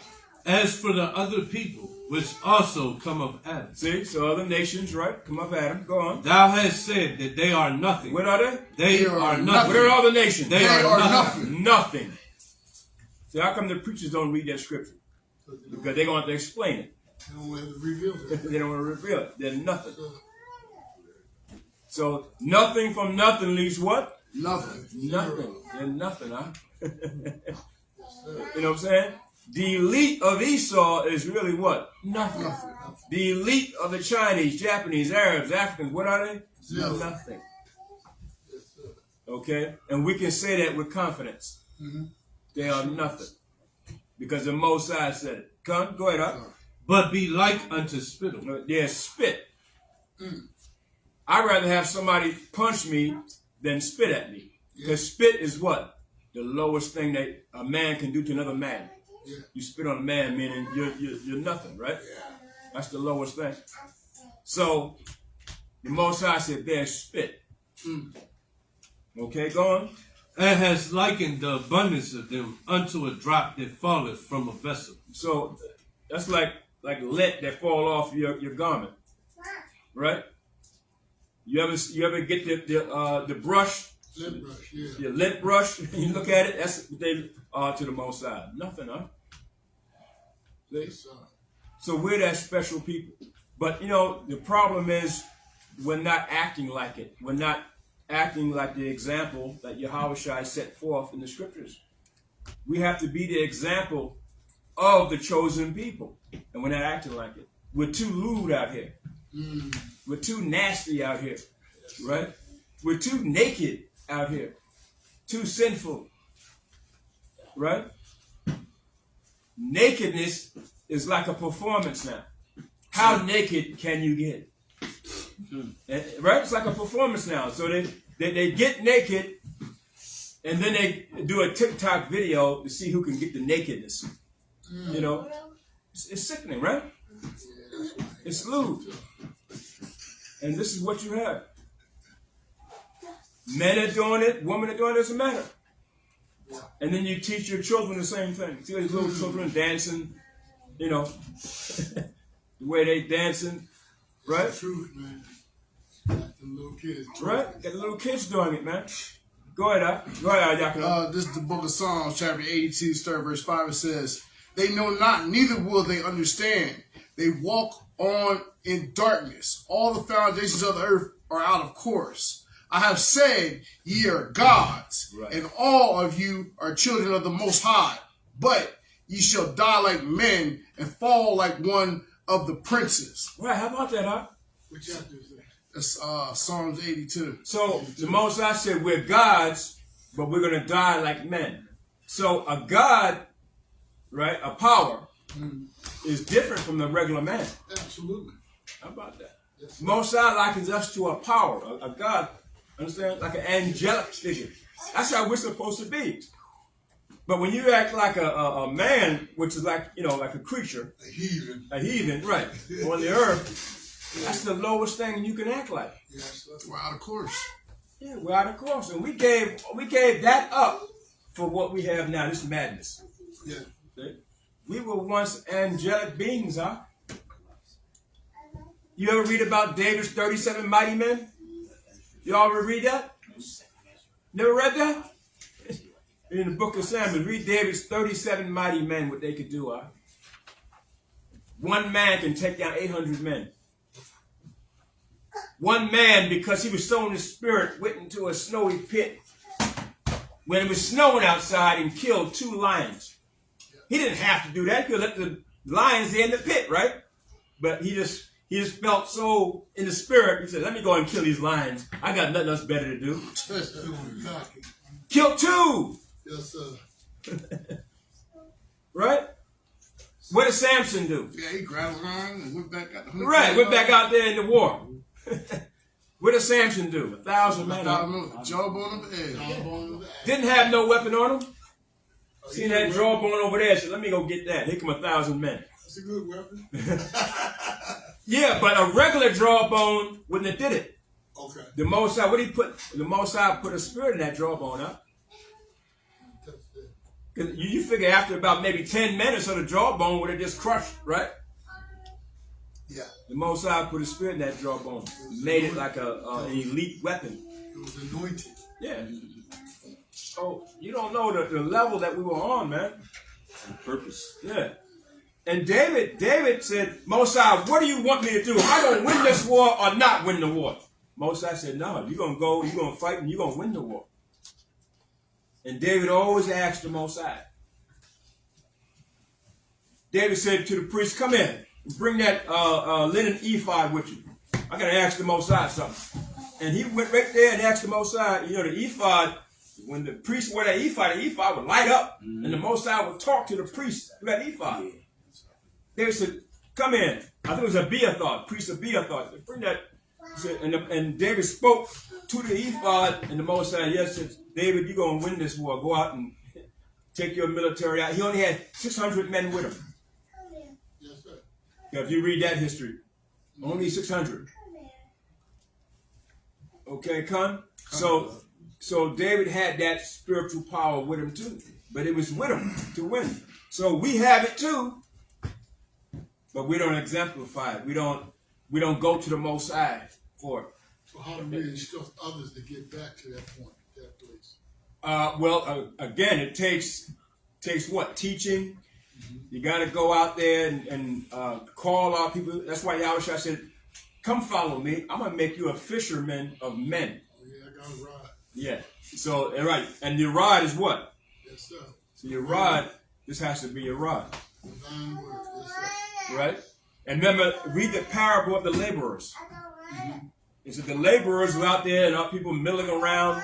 As for the other people, which also come of Adam. See, so other nations, right, come of Adam. Go on. Thou hast said that they are nothing. What are they? They are nothing. What are all the nations? They are nothing. Nothing. See, how come the preachers don't read that scripture? Because they're going to have to explain it. They don't want to reveal it. They don't want to reveal it. They're nothing. So nothing from nothing leaves what? Nothing. Nothing. They're nothing, huh? You know what I'm saying? The elite of Esau is really what? Nothing. The elite of the Chinese, Japanese, Arabs, Africans, what are they? Nothing. Okay? And we can say that with confidence. They are nothing. Because the Most High said it. Come, go ahead, huh? But be like unto spittle. They're spit. I'd rather have somebody punch me than spit at me. Because spit is what? The lowest thing that a man can do to another man. Yeah. You spit on a man, meaning you're nothing, right? Yeah. That's the lowest thing. So the Most High said, "There's spit." Okay, go on. And has likened the abundance of them unto a drop that falleth from a vessel. So that's like lint that fall off your garment, right? You ever get the brush? Lint brush, yeah. Your lint brush, you look at it, that's what they are to the Most High. Nothing, huh? See? So we're that special people. But, the problem is we're not acting like it. We're not acting like the example that Yahweh Shai set forth in the scriptures. We have to be the example of the chosen people. And we're not acting like it. We're too lewd out here. We're too nasty out here. Right? We're too naked out here. Too sinful. Right? Nakedness is like a performance now. How naked can you get? Right? It's like a performance now. So they get naked and then they do a TikTok video to see who can get the nakedness. It's sickening, right? It's lewd. And this is what you have. Men are doing it, women are doing it, doesn't matter. And then you teach your children the same thing. See these little children dancing, the way they dancing, right? That's the truth, man. Got the little kids. Right? Got the little kids doing it, man. Go ahead, Yakino. This is the book of Psalms, chapter 82, start verse 5. It says, "They know not, neither will they understand. They walk on in darkness. All the foundations of the earth are out of course. I have said, ye are gods, and all of you are children of the Most High. But ye shall die like men and fall like one of the princes." Right, how about that, huh? What chapter is that? That's Psalms 82. So the Most High said we're gods, but we're going to die like men. So a god, right, a power, is different from the regular man. Absolutely. How about that? Most High likens us to a power, a God, understand? Like an angelic figure. That's how we're supposed to be. But when you act like a man, which is like, like a creature, a heathen, right, on the earth, that's the lowest thing you can act like. Yes, we're out of course. Yeah, we're out of course, and we gave that up for what we have now. This madness. Yeah, we were once angelic beings, huh? You ever read about David's 37 mighty men? You all ever read that? Never read that? In the book of Samuel, read David's 37 mighty men, what they could do, huh? One man can take down 800 men. One man, because he was so in the spirit, went into a snowy pit when it was snowing outside and killed 2 lions. He didn't have to do that. He could let the lions in the pit, right? But he just felt so in the spirit. He said, let me go and kill these lions. I got nothing else better to do. Kill 2. Yes, sir. Right? What did Samson do? Yeah, he grabbed a lion and went back out. Right, went back out there in the war. What did Samson do? 1,000 men. Jawbone of the egg. Didn't have no weapon on him. Seen that jawbone over there? Said, let me go get that. Here come 1,000 men. That's a good weapon. Yeah, but a regular jawbone wouldn't have did it. Okay. The Most High, what did he put? The Most High put a spirit in that jawbone, huh? Because you figure after about maybe 10 minutes, so the jawbone would have just crushed, right? Yeah. The Most High put a spirit in that jawbone, made it like an elite weapon. It was anointed. Yeah. So you don't know the level that we were on, man. On purpose. Yeah. And David said, Most High, what do you want me to do? Am I going to win this war or not win the war? Most High said, no, you're going to go, you're going to fight, and you're going to win the war. And David always asked the Most High. David said to the priest, come in, bring that linen ephod with you. I got to ask the Most High something. And he went right there and asked the Most High, the ephod, when the priest wore that ephod, the ephod would light up, and the Most High would talk to the priest through that ephod. David said, come in. I think it was Abiathar, priest Abiathar. Bring that. And David spoke to the ephod, and the Most High, yes, said, David, you're going to win this war. Go out and take your military out. He only had 600 men with him. Yes, sir. If you read that history, only 600. Okay, Con? So David had that spiritual power with him too. But it was with him to win. So we have it too. But we don't exemplify it. We don't go to the Most High for it. So how do we instruct others to get back to that point, that place? Again, it takes what? Teaching. You got to go out there and call our people. That's why Yahushua said, come follow me. I'm going to make you a fisherman of men. Oh, yeah, I got a rod. Yeah. So, right. And your rod is what? Yes, sir. So your rod, this has to be your rod. Divine word. Yes, sir. Right? And remember, read the parable of the laborers. It said the laborers were out there and our people milling around.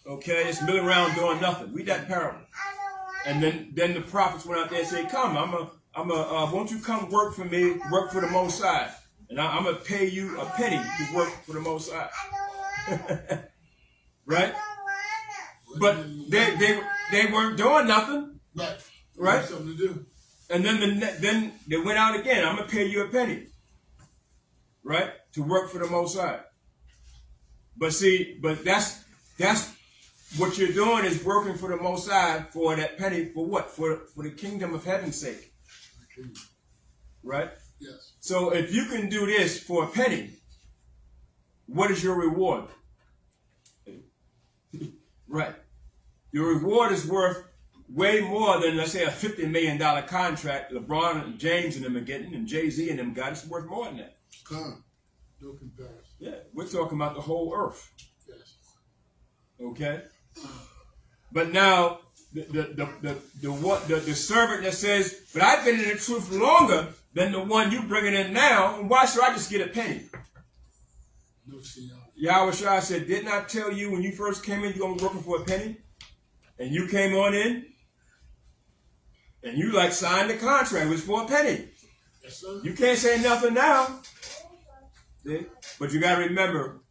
Okay, just milling around doing nothing. Read that parable. And then the prophets went out there and said, come, won't you come work for me, work for the Most High. And I'm going to pay you a penny to work for the Most High. Right? But they weren't doing nothing. Right? Something to do. And then they went out again. I'm going to pay you a penny. Right? To work for the Most High. But that's what you're doing is working for the Most High for that penny. For what? For the kingdom of heaven's sake. Right? Yes. So if you can do this for a penny, what is your reward? Right. Your reward is worth way more than, let's say, a $50 million contract LeBron and James and them are getting, and Jay-Z and them got. It's worth more than that. Come. No comparison. Yeah, we're talking about the whole earth. Yes. Okay? But now, the servant that says, but I've been in the truth longer than the one you bringing in now, and why should I just get a penny? No, Yahushua said, didn't I tell you when you first came in, you're going to be working for a penny? And you came on in, and you signed the contract, it was for a penny. Yes, sir. You can't say nothing now. See? But you got to remember,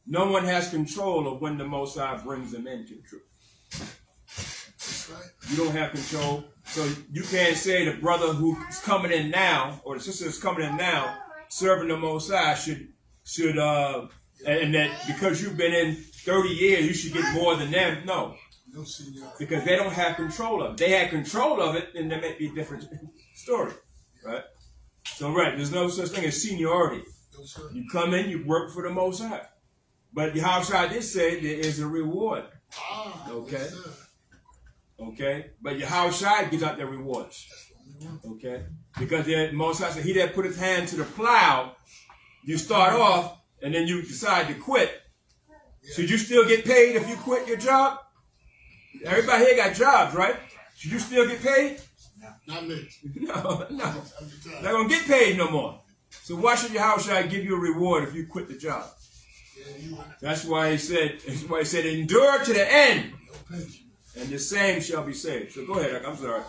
no one has control of when the Most High brings them into the truth. That's right. You don't have control. So you can't say the brother who's coming in now or the sister that's coming in now serving the Most High should and that because you've been in 30 years, you should get more than them. No. Because they don't have control of it. If they had control of it, then there may be a different story. Right? So, right, there's no such thing as seniority. You come in, you work for the Most High. But the House I did say there is a reward. Okay? Okay? But your House I gives out their rewards. Okay? Because the Most High said, he that put his hand to the plow, you start off, and then you decide to quit. Should you still get paid if you quit your job? Everybody here got jobs, right? Should you still get paid? Not me. No. Not going to get paid no more. So why should your house give you a reward if you quit the job? That's why he said, endure to the end. And the same shall be saved. So go ahead, I'm sorry.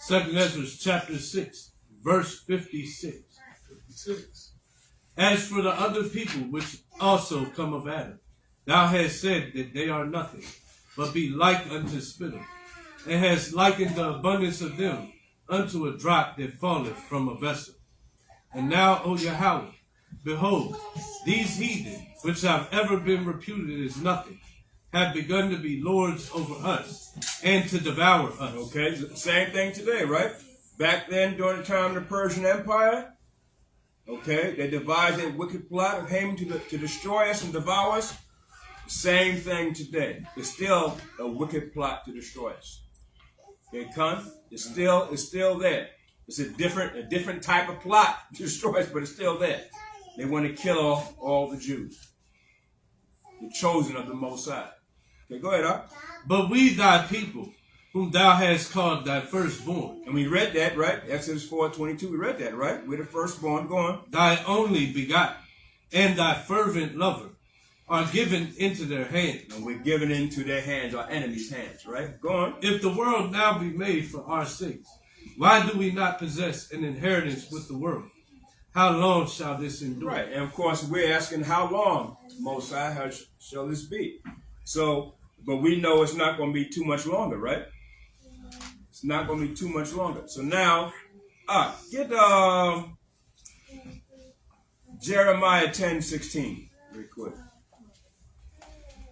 2 Ezra chapter 6, verse 56. As for the other people which also come of Adam, thou hast said that they are nothing, but be like unto spittle, and hast likened the abundance of them unto a drop that falleth from a vessel. And now, O Yahweh, behold, these heathen, which have ever been reputed as nothing, have begun to be lords over us, and to devour us. Okay, same thing today, right? Back then, during the time of the Persian Empire, okay, they devised a wicked plot of Haman to destroy us and devour us. Same thing today. It's still a wicked plot to destroy us. Okay, come? It's still there. It's a different type of plot to destroy us, but it's still there. They want to kill off all the Jews, the chosen of the Most High. Okay, go ahead, Up. But we thy people, whom thou hast called thy firstborn. And we read that, right? Exodus 4:22, we read that, right? We're the firstborn. Go on. Thy only begotten, and thy fervent lover, are given into their hands. And we're given into their hands, our enemies' hands, right? Go on. If the world now be made for our sakes, why do we not possess an inheritance with the world? How long shall this endure? Right, and of course we're asking how long, Most High, how shall this be? So, but we know it's not going to be too much longer, right? It's not going to be too much longer. So now, get Jeremiah 10:16 very quick.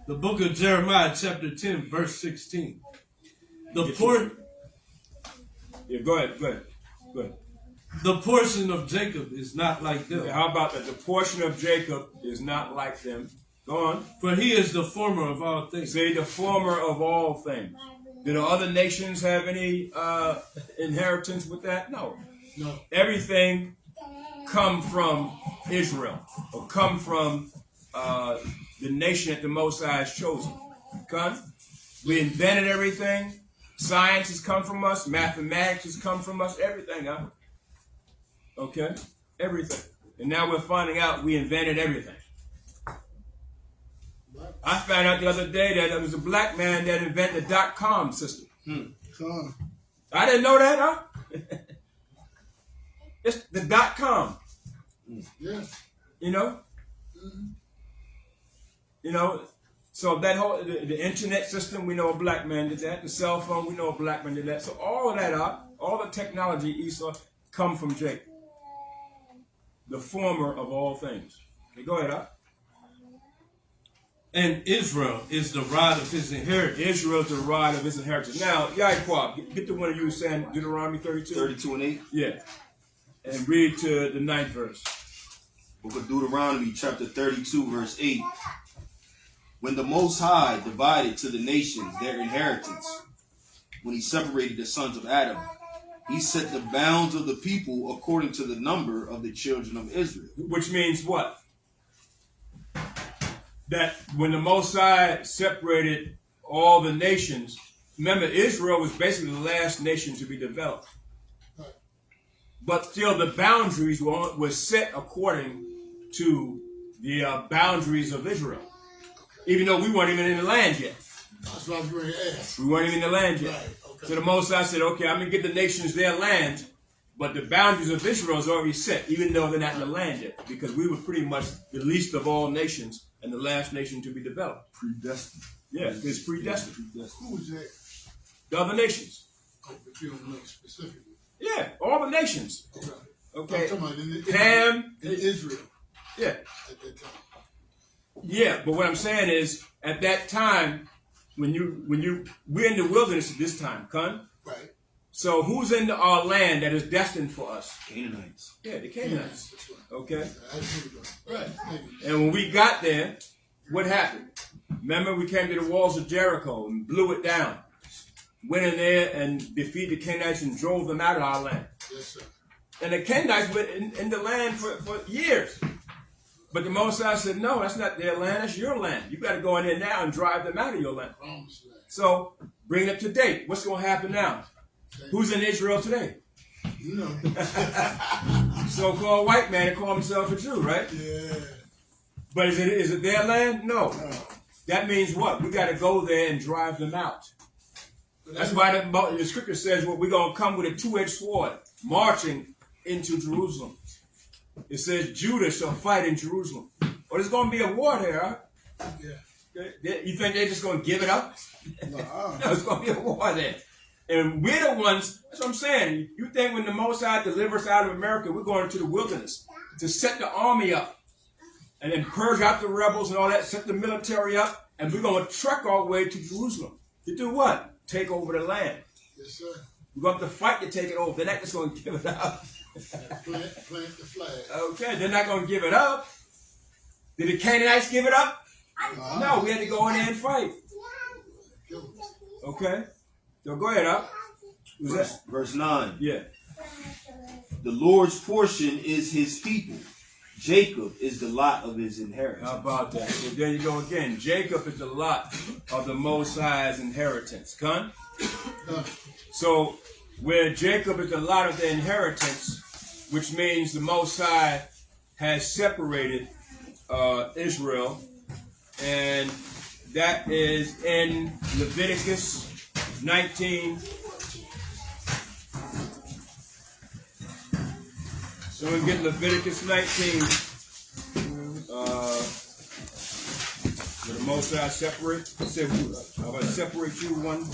The book of Jeremiah, chapter 10, verse 16. Yeah, go ahead. The portion of Jacob is not like them. Yeah, how about that? The portion of Jacob is not like them. Go on. For he is the former of all things. Say the former of all things. Do the other nations have any inheritance with that? No. Everything come from Israel, or come from the nation that the Most High has chosen. Okay? We invented everything. Science has come from us. Mathematics has come from us. Everything, huh? Okay? Everything. And now we're finding out we invented everything. I found out the other day that there was a black man that invented the .com system. I didn't know that, huh? It's the .com. Yeah. You know? You know, so that whole, the internet system, we know a black man did that. The cell phone, we know a black man did that. So all of that, all the technology, Esau, come from Jacob. The former of all things. Okay, go ahead, And Israel is the rod of his inheritance. Israel is the rod of his inheritance. Now, Yaquab, get the one you were saying, Deuteronomy 32. 32 and 8? Yeah. And read to the 9th verse. Book of Deuteronomy, chapter 32, verse 8. When the Most High divided to the nations their inheritance, when he separated the sons of Adam, he set the bounds of the people according to the number of the children of Israel. Which means what? That when the Most High separated all the nations, remember Israel was basically the last nation to be developed. But still the boundaries were set according to the boundaries of Israel. Even though we weren't even in the land yet. That's what I was going to ask. We weren't even in the land yet. Right, So the Most High said, okay, I'm going to give the nations their land, but the boundaries of Israel is already set, even though they're not in the land yet, because we were pretty much the least of all nations and the last nation to be developed. Predestined. Yeah, it's predestined. Who was that? The other nations. Oh, but you don't know specifically. Yeah, all the nations. Okay. I'm talking about Ham. in Israel. Yeah. At that time. Yeah, but what I'm saying is, at that time, we're in the wilderness at this time, Con. Right. So who's in our land that is destined for us? Canaanites. Yeah, the Canaanites. That's right. Okay. Right. And when we got there, what happened? Remember, we came to the walls of Jericho and blew it down. Went in there and defeated the Canaanites and drove them out of our land. Yes, sir. And the Canaanites were in the land for years. But the Most High said, no, that's not their land, that's your land. You got to go in there now and drive them out of your land. So, bring it up to date. What's going to happen now? Who's in Israel today? You know. So-called white man that call himself a Jew, right? Yeah. But is it their land? No. That means what? We got to go there and drive them out. That's why the scripture says, well, we're going to come with a two-edged sword, marching into Jerusalem. It says, Judah shall fight in Jerusalem. Oh, there's going to be a war there, huh? Yeah. You think they're just going to give it up? No, it's going to be a war there. And we're the ones, that's what I'm saying. You think when the Most High delivers us out of America, we're going into the wilderness to set the army up and then purge out the rebels and all that, set the military up, and we're going to trek our way to Jerusalem. To do what? Take over the land. Yes, sir. We're going to have to fight to take it over. They're not just going to give it up. Plant the flag. Okay, they're not going to give it up. Did the Canaanites give it up? No, we had to go in there and fight. Okay? So go ahead, up. Verse 9. Yeah. The Lord's portion is his people. Jacob is the lot of his inheritance. How about that? So there you go again. Jacob is the lot of the Most High's inheritance. Con? So where Jacob is the lot of the inheritance, which means the Most High has separated Israel, and that is in Leviticus 19. So we get Leviticus 19. Where the Most High separate. How about separate you one?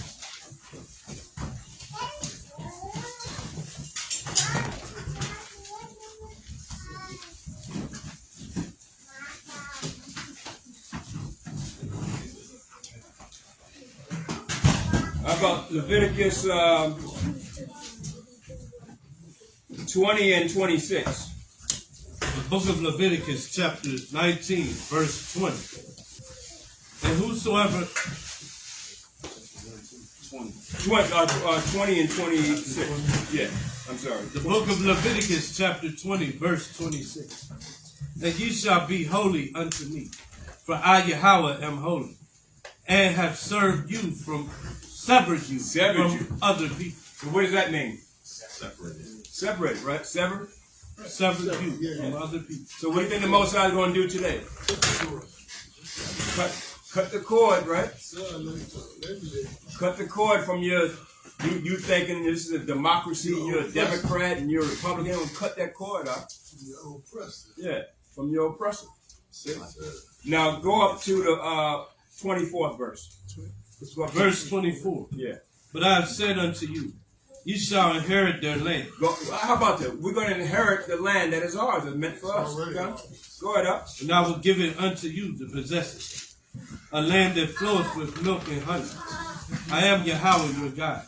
How about Leviticus 20 and 26? The book of Leviticus, chapter 19, verse 20. And whosoever... 20 and 26. Yeah, I'm sorry. The book of Leviticus, chapter 20, verse 26. And ye shall be holy unto me, for I, Yahweh, am holy, and have severed you from other people. So what does that mean? Separated. Separated, right? Severed? Severed you from other people. So what do you think the Most High is going to do today? Cut the cord, right? Cut the cord from you thinking this is a democracy, you're a Democrat and you're a Republican, and cut that cord out. Yeah, from your oppressor. See? Now go up to the 24th verse. Verse 24. Yeah. But I have said unto you, ye shall inherit their land. How about that? We're going to inherit the land that is ours, that's meant for us. Go ahead up. And I will give it unto you to possess it, a land that floweth with milk and honey. I am Yahweh your God,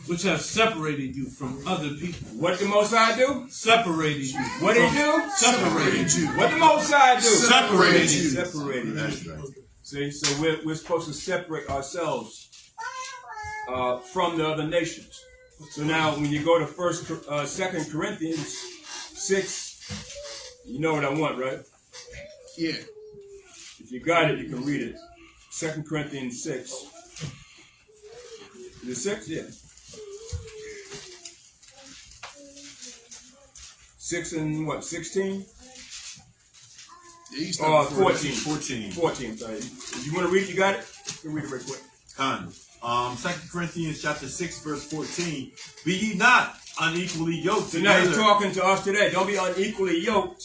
which have separated you from other people. What did the Most High do? Separated you. What did he do? Separated you. What did the Most High do? Separated you. Separated you. That's right. See, so we're supposed to separate ourselves from the other nations. So now, when you go to 2 Corinthians 6, you know what I want, right? Yeah. If you got it, you can read it. 2 Corinthians 6. Is it 6? Yeah. 6 and what? 16? Yeah, 14. 14. Sorry. If you want to read it, you got it? You can read it real quick. Con. 2 Corinthians chapter 6, verse 14. Be ye not unequally yoked So now together. he's talking to us today. Don't be unequally yoked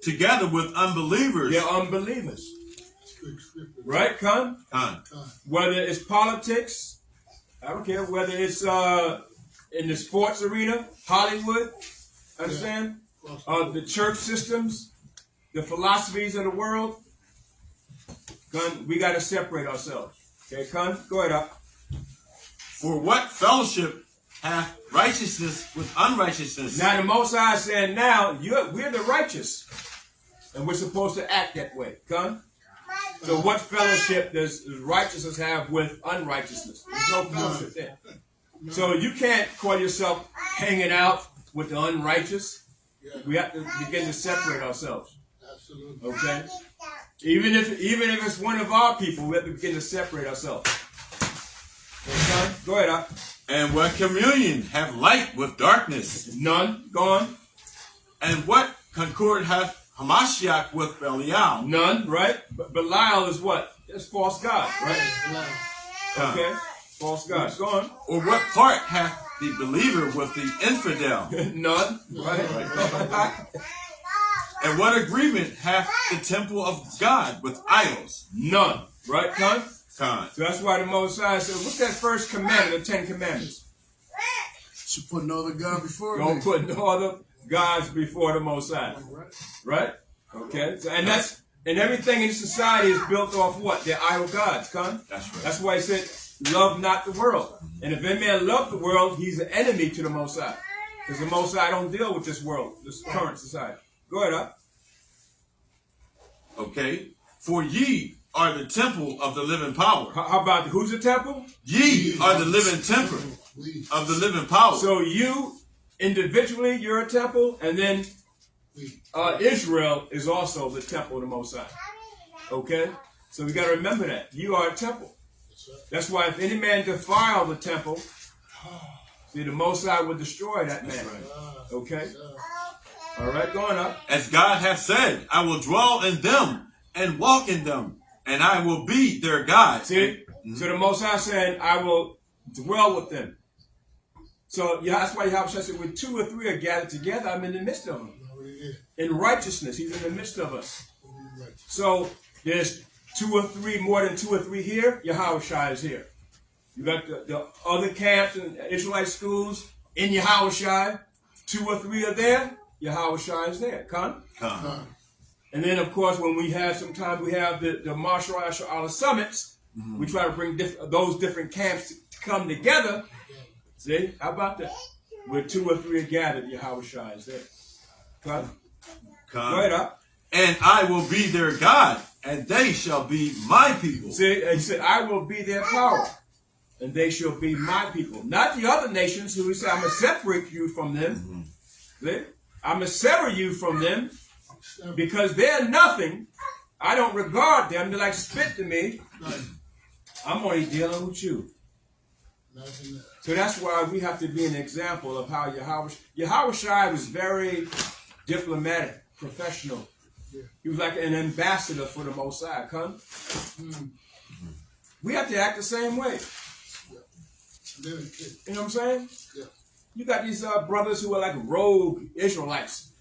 Together with unbelievers. They're unbelievers. Right, Con? Con. Whether it's politics, I don't care, whether it's in the sports arena, Hollywood, understand? The church systems, the philosophies of the world, Con, we got to separate ourselves. Okay, Con? Go ahead up. For what fellowship hath righteousness with unrighteousness? Now the Most High is saying now, we're the righteous. And we're supposed to act that way. Con? So what fellowship does righteousness have with unrighteousness? There's no fellowship there. So you can't call yourself hanging out with the unrighteous. We have to begin to separate ourselves. Okay? Even if it's one of our people, we have to begin to separate ourselves. Okay? Go ahead, Up. And what communion have light with darkness? None. Go on. And what concord hath Hamashiach with Belial? None, right? But Belial is what? It's false God, right? Okay? False God. Go on. Or what part hath the believer with the infidel? None, right? And what agreement hath the temple of God with idols? None, right, Con? Con. So that's why the Most High said, what's that first commandment, the 10 Commandments? Should put no other God before me. Don't put no other gods before the Most High. Right? Okay. So, and everything in society is built off what? They're idol gods, Con? That's right. That's why he said, love not the world. And if any man love the world, he's an enemy to the Most High. Because the Most High don't deal with this world, this current society. Go ahead, Up. Okay. For ye are the temple of the living power. How about who's the temple? Ye are the living temple of the living power. So you, individually, you're a temple, and then Israel is also the temple of the Most High. Okay? So we got to remember that. You are a temple. That's why if any man defile the temple, see, the Most High will destroy that man. Okay? All right, going up. As God hath said, I will dwell in them and walk in them, and I will be their God. See? So the Most High said, I will dwell with them. So yeah, that's why Yahweh said, when 2 or 3 are gathered together, I'm in the midst of them. In righteousness, he's in the midst of us. So there's 2 or 3, more than 2 or 3 here, Yahweh is here. You got the other camps and Israelite schools in Yahweh. 2 or 3 are there, Yahweh is there. Con? Con. And then, of course, when we have sometimes we have the Marshall Allah summits, we try to bring those different camps to come together. See? How about that? Where 2 or 3 are gathered, Yahweh is there. Con? Con. Go ahead, Up. And I will be their God, and they shall be my people. See, and he said, I will be their power, and they shall be my people. Not the other nations who he said, I'm going to separate you from them. See? I'm going to sever you from them because they're nothing. I don't regard them. They're like spit to me. I'm only dealing with you. So that's why we have to be an example of how Yahweh was very diplomatic, professional. He was like an ambassador for the Most High. Come. We have to act the same way. You know what I'm saying? You got these brothers who are like rogue Israelites.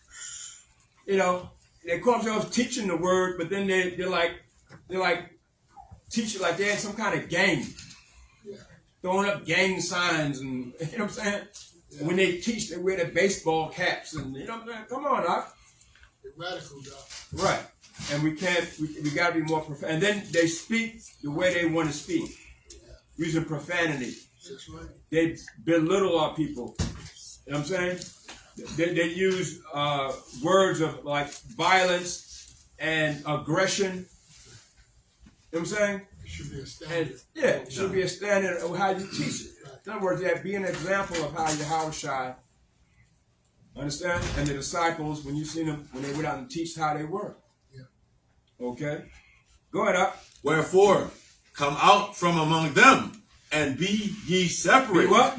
You know, they call themselves teaching the word, but then they're like teaching like they're in some kind of gang. Throwing up gang signs and, you know what I'm saying? Yeah. When they teach, they wear their baseball caps and, you know what I'm saying? Come on, Doc. They're radical, Doc. Right. And we got to be more profound. And then they speak the way they want to speak, using profanity. That's right. They belittle our people. You know what I'm saying? They use words of like violence and aggression. You know what I'm saying? Should be a standard. It should be a standard of how you teach it. In other words, be an example of how Yahweh, understand? And the disciples, when you see them, when they went out and teach how they were. Yeah. Okay? Go ahead, Up. Wherefore, come out from among them, and be ye separate. Be what?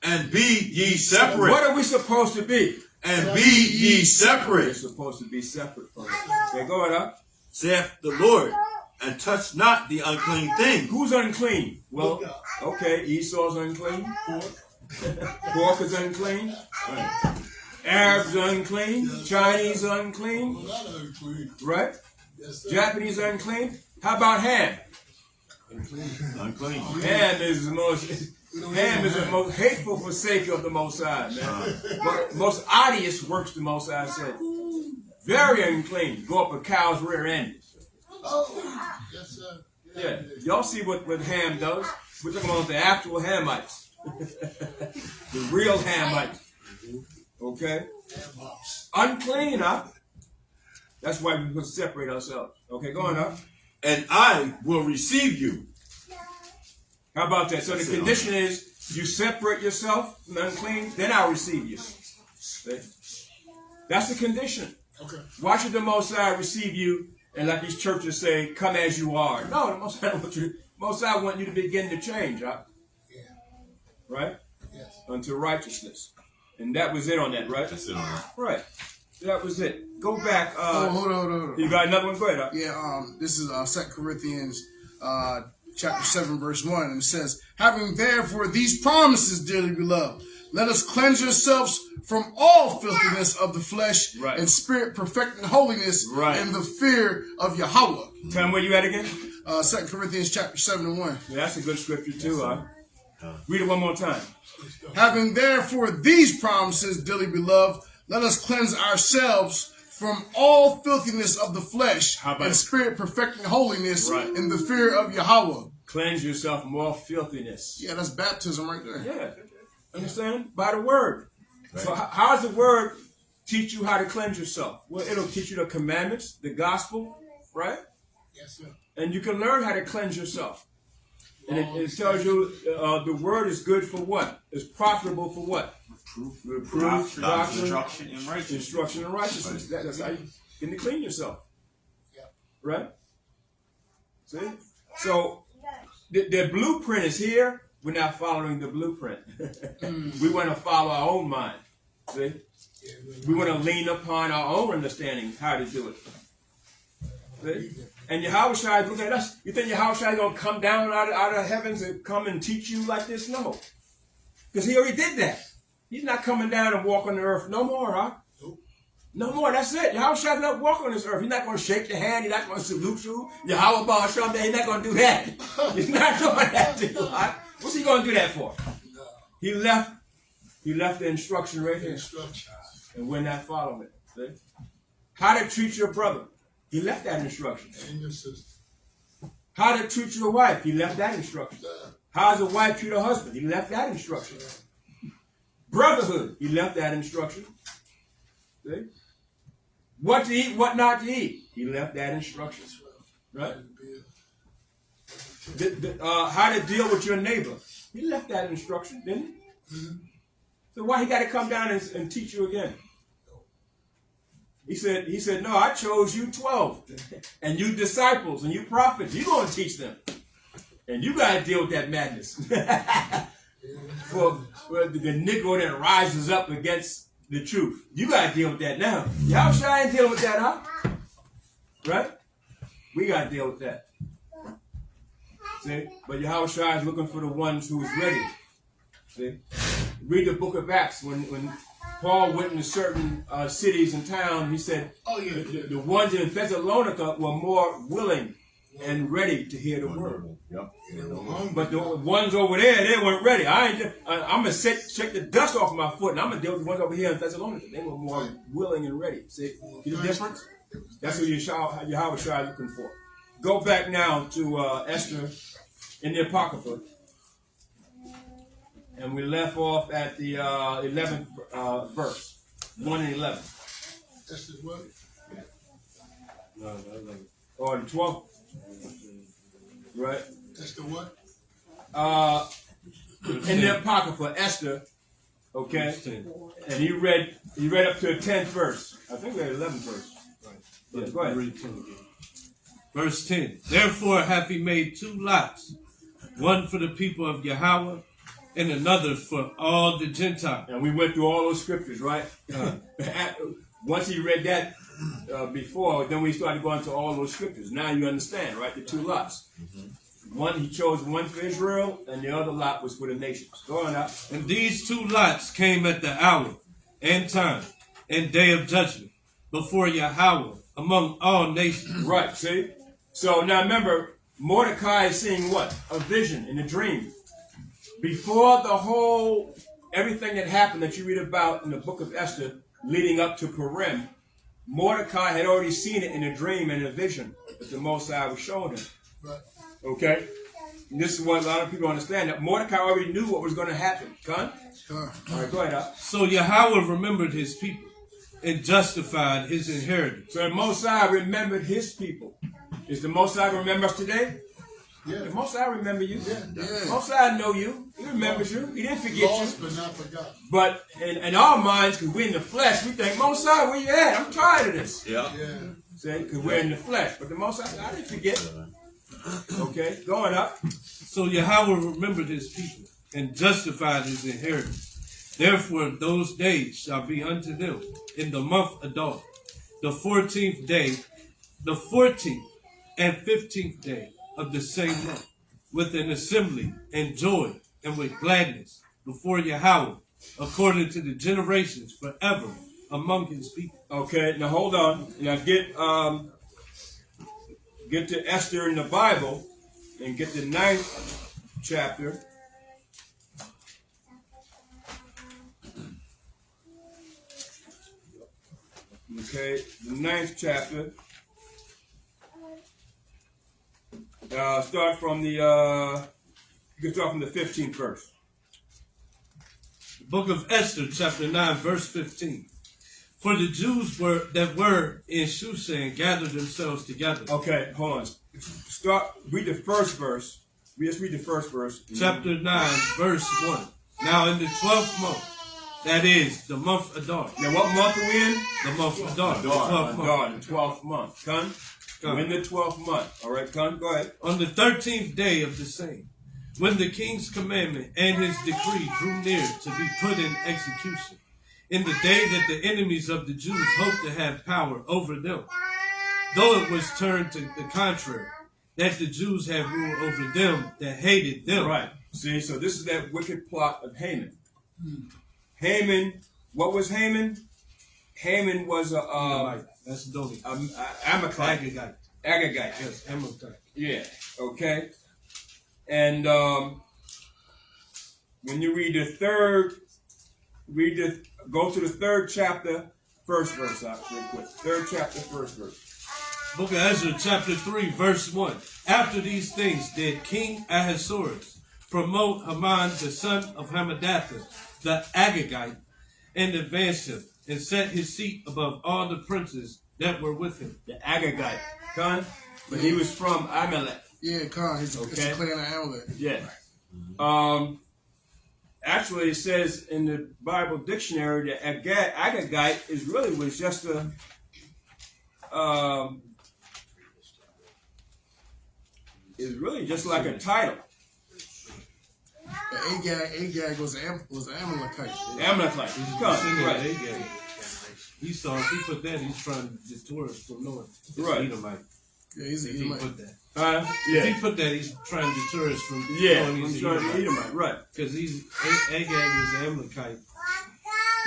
And be ye separate. What are we supposed to be? And be ye separate. We're supposed to be separate from them. Okay, go ahead, Up. Saith the Lord, and touch not the unclean thing. Who's unclean? Well, okay, Esau's unclean. Pork is unclean. Right. Arabs unclean. Chinese unclean. Right? Japanese unclean. How about ham? Unclean. Ham is the most hateful forsaker of the Most High, man. Most odious works the Most High said. Very unclean. Go up a cow's rear end. Oh, yes, sir. Yeah. Y'all see what ham does? We're talking about the actual Hamites. The real Hamites. Okay? Unclean, huh? That's why we must separate ourselves. Okay, go on up. And I will receive you. How about that? So the condition is you separate yourself from the unclean, then I'll receive you. See? That's the condition. Okay. Why should the Most High receive you and like these churches say, come as you are? No, the Most High want you to begin to change, huh? Yeah. Right? Yes. Unto righteousness. And that was it on that, right? That's it on that. Right. That was it. Go back. Hold on. You got another one? Go ahead. Huh? Yeah, this is 2 Corinthians chapter 7, verse 1. And it says, having therefore these promises, dearly beloved, let us cleanse yourselves from all filthiness of the flesh and spirit, perfecting holiness in the fear of Yahweh. Tell me where you at again? 2 Corinthians chapter 7 and 1. Yeah, that's a good scripture too, huh? Read it one more time. Having therefore these promises, dearly beloved, let us cleanse ourselves from all filthiness of the flesh and spirit, perfecting holiness in the fear of Yahweh. Cleanse yourself from all filthiness. Yeah, that's baptism right there. Yeah. Understand? By the word. Right. So how does the word teach you how to cleanse yourself? Well, it'll teach you the commandments, the gospel, right? Yes, sir. And you can learn how to cleanse yourself. And it tells you the word is good for what? It's profitable for what? Reproof, doctrine, instruction, and righteousness. That's how you can clean yourself. Right? See? So the blueprint is here. We're not following the blueprint. We want to follow our own mind. See? We want to lean upon our own understanding how to do it. See? And Yahushua is looking at us. You think Yahushua is going to come down out of heavens and come and teach you like this? No. Because he already did that. He's not coming down and walk on the earth no more, huh? No more. That's it. Yahushua is not walking on this earth. He's not going to shake your hand. He's not going to salute you. Yahweh Baal Shem, he's not going to do that. He's not doing that to you, huh? What's he going to do that for? No. He left the instruction right here. And we're not following it. See? How to treat your brother. He left that instruction. And your sister. How to treat your wife. He left that instruction. How does a wife treat her husband? He left that instruction. Brotherhood. He left that instruction. See? What to eat, what not to eat. He left that instruction. Right? How to deal with your neighbor. He left that instruction, didn't he? Mm-hmm. So why he got to come down and teach you again? He said, no, I chose you 12. And you disciples and you prophets. You're going to teach them. And you got to deal with that madness. For the Negro that rises up against the truth. You got to deal with that now. Yahushua ain't dealing with that, huh? Right? We got to deal with that. See? But Yahushua is looking for the ones who's ready. See? Read the book of Acts. When Paul went into certain cities and towns, he said the ones in Thessalonica were more willing and ready to hear the word. Yep. But the ones over there, they weren't ready. I'm going to shake the dust off my foot, and I'm going to deal with the ones over here in Thessalonica. They were more willing and ready. See the difference? That's what Yahushua is looking for. Go back now to Esther in the Apocrypha. And we left off at the 11th verse. 1 and 11. Esther what? No, 11. Or the 12th. Right? Esther what? In the Apocrypha, Esther. Okay? And he read up to the 10th verse. I think we had 11th verse. Right. Yeah, go ahead. Verse 10. Therefore hath he made 2 lots, one for the people of Yahweh, and another for all the Gentiles. And we went through all those scriptures, right? Once he read that, before, then we started going to all those scriptures. Now you understand, right? The two lots. One, he chose one for Israel, and the other lot was for the nations. Go on out. And these two lots came at the hour and time and day of judgment before Yahweh among all nations. Right, see? So now remember, Mordecai is seeing what? A vision in a dream. Before the whole, everything that happened that you read about in the book of Esther leading up to Purim, Mordecai had already seen it in a dream and a vision that the Most High was showing him. Right. Okay? And this is what a lot of people understand, that Mordecai already knew what was going to happen. Con? All right, go ahead, Al. So Yahweh remembered his people and justified his inheritance. So the Most High remembered his people. Is the Most High remember us today? Yeah. The Most High remember you. Yeah. The Most High know you. He remembers you. He didn't forget Lost, you. but not forgotten. But in our minds, because we're in the flesh, we think, Most High, where you at? I'm tired of this. Yeah. Yeah. See, because we're in the flesh. But the Most High, I didn't forget. Okay, going up. So Yahweh remembered his people and justified his inheritance. Therefore those days shall be unto them in the month Adar, the 14th day, the 14th and 15th day of the same month, with an assembly and joy and with gladness before Yahweh, according to the generations forever among his people. Okay, now hold on. Now get to Esther in the Bible and get the 9th chapter. Okay, the 9th chapter. Start from the you can start from the 15th verse. The book of Esther, chapter 9, verse 15. For the Jews that were in Shushan gathered themselves together. Okay, hold on. Read the first verse. Just read the first verse. Chapter 9, verse 1. Now in the 12th month, that is the month Adar. Now what month are we in? The month Adar. The 12th month. Adar, the 12th month. Con? We're in the 12th month. All right, Con, go ahead. On the 13th day of the same, when the king's commandment and his decree drew near to be put in execution, in the day that the enemies of the Jews hoped to have power over them, though it was turned to the contrary, that the Jews had rule over them that hated them. Right. See, so this is that wicked plot of Haman. Haman, what was Haman? Haman was that's Dolly. Amalekite. Agagite. Yes, Amalekite. Yeah. Okay. And when you read the third, go to the 3rd chapter, first verse out real quick. 3rd chapter, first verse. Book of Ezra, chapter 3, verse 1. After these things did King Ahasuerus promote Haman, the son of Hammedatha, the Agagite, and advanced him, and set his seat above all the princes that were with him. The Agagite. Con? But he was from Amalek. Yeah, Khan. It's a clan of Amalek. Yeah. Actually, it says in the Bible dictionary that Agagite was just a is really just like a title. Agag was an Amalekite. Amalekite. Right. Agag. He saw, if he put that, he's trying to deter us from knowing. Right. Edomite. Yeah, he's an If he Edomite. put that. Yeah. If he put that, he's trying to deter us from knowing he's I'm an trying to Edomite. Right. Because Agag was an Amalekite.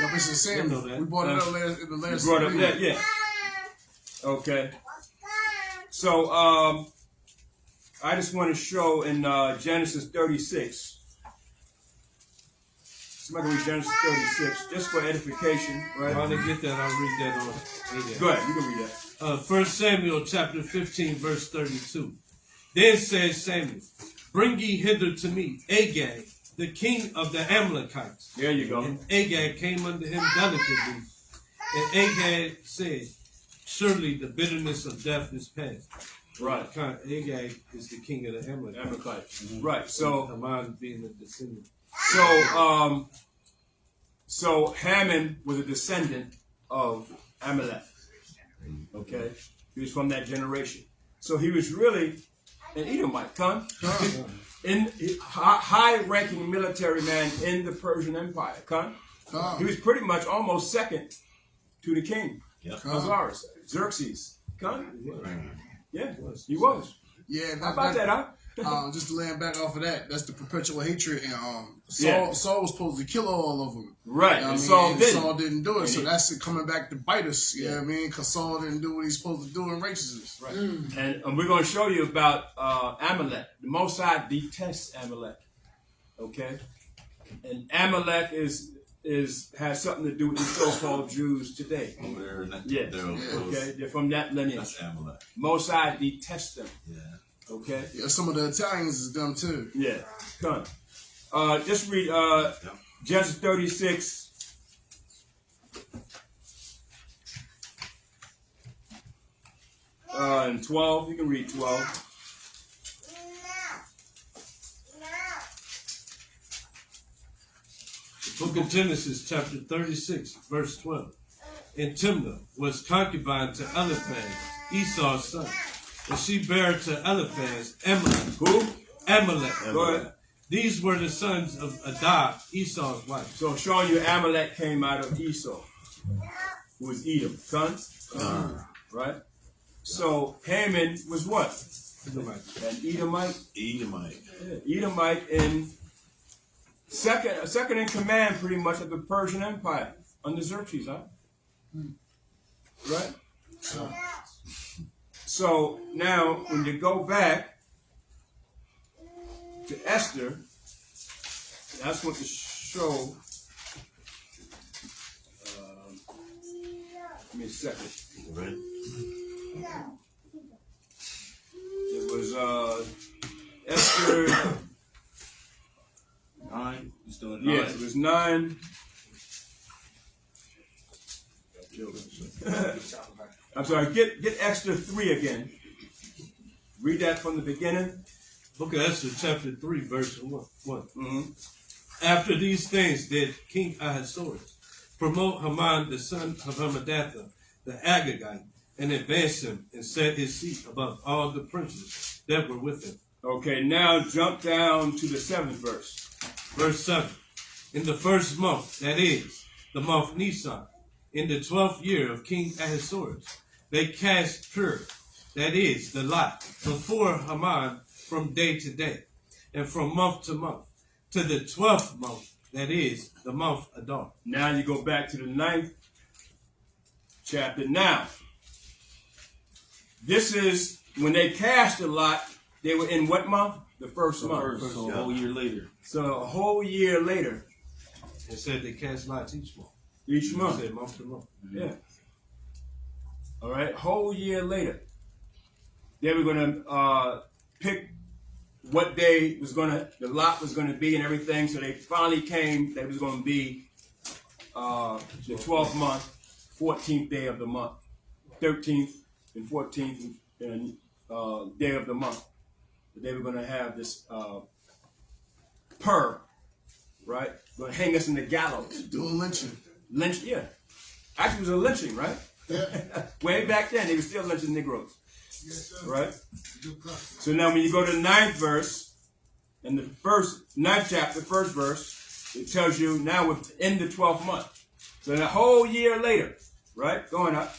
No, it's the same. know that. We brought it up in the last. Brought up that, yeah. Okay. So, I just want to show in Genesis 36. Somebody read Genesis 36, just for edification, right? While they get that, I'll read that on Agag. Go ahead, you can read that. 1 Samuel chapter 15, verse 32. Then said Samuel, bring ye hither to me Agag, the king of the Amalekites. There you go. And Agag came unto him delicately. And Agag said, surely the bitterness of death is past. Right. Agag is the king of the Amalekites. Mm-hmm. Right. So Haman being a descendant. So Haman was a descendant of Amalek. Okay, he was from that generation. So he was really an Edomite, in high-ranking military man in the Persian Empire. He was pretty much almost second to the king, Ahasuerus. Xerxes. Yeah, he was. Yeah, How about that, huh? Just to land back off of that, that's the perpetual hatred, and Yeah. Saul was supposed to kill all of them, Right, you know and what I mean? Saul Didn't do it, And so he- that's it coming back to bite us. You know what I mean? Because Saul didn't do what he's supposed to do in righteousness. Right. And we're going to show you about Amalek. The Most High detests Amalek. Okay, and Amalek has something to do with the so-called Jews today. Over there, and that, Yeah. Okay, they're from that lineage. That's Amalek. Most High detests them. Yeah. Okay. Yeah, some of the Italians is them too. Yeah. Come. Just read Genesis 36. And 12. You can read 12. Book of Genesis, chapter 36, verse 12. And Timnah was concubine to Eliphaz, Esau's son. And she bare to Eliphaz Amalek. Who? Amalek. Go ahead. These were the sons of Adah, Esau's wife. So showing you Amalek came out of Esau, who was Edom. Son? Right? So Haman was what? An Edomite. Edomite. Yeah, Edomite in second in command pretty much of the Persian Empire under Xerxes, huh? Right? So now when you go back to Esther, I just want to show. Give me a second. Right. It was Esther. 9. You still at 9? Yes, it was 9. I'm sorry. Get Esther 3 again. Read that from the beginning. Book of Esther, chapter 3, verse 1. Mm-hmm. After these things did King Ahasuerus promote Haman the son of Hammedatha, the Agagite, and advance him and set his seat above all the princes that were with him. Okay, now jump down to the 7th verse. Verse 7. In the first month, that is, the month Nisan, in the 12th year of King Ahasuerus, they cast Pur, that is, the lot, before Haman from day to day, and from month to month, to the 12th month, that is, the month Adar. Now you go back to the 9th chapter. Now, this is when they cast the lot, they were in what month? The first month. So a whole year later. So a whole year later, It said they cast lots each month. each It month. said month to month. Yeah. All right. Whole year later, they were going to pick what day the lot was going to be and everything. So they finally came that it was going to be the 12th month, 14th day of the month, 13th and 14th and day of the month. They were going to have this Pur, right? Going to hang us in the gallows. Doing lynching. Lynch, yeah. Actually, it was a lynching, right? Yeah. Way back then, they were still lynching Negroes. Yes, sir. Right? So now when you go to the 9th verse, in the 9th chapter, first verse, it tells you now we're in the 12th month. So a whole year later, right? Going up.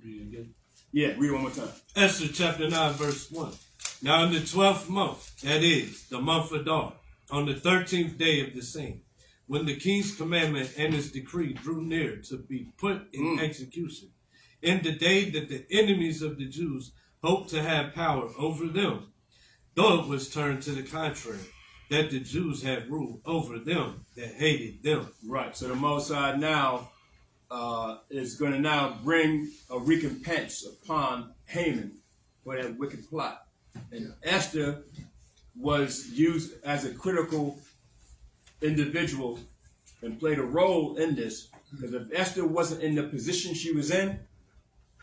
Read it again. Yeah, read it one more time. Esther chapter 9, verse 1. Now in the 12th month, that is, the month Adar, on the 13th day of the same, when the king's commandment and his decree drew near to be put in execution, in the day that the enemies of the Jews hoped to have power over them, though it was turned to the contrary, that the Jews had ruled over them that hated them. Right. So the Most High now is going to now bring a recompense upon Haman for that wicked plot. And Esther was used as a critical individual and played a role in this. Because if Esther wasn't in the position she was in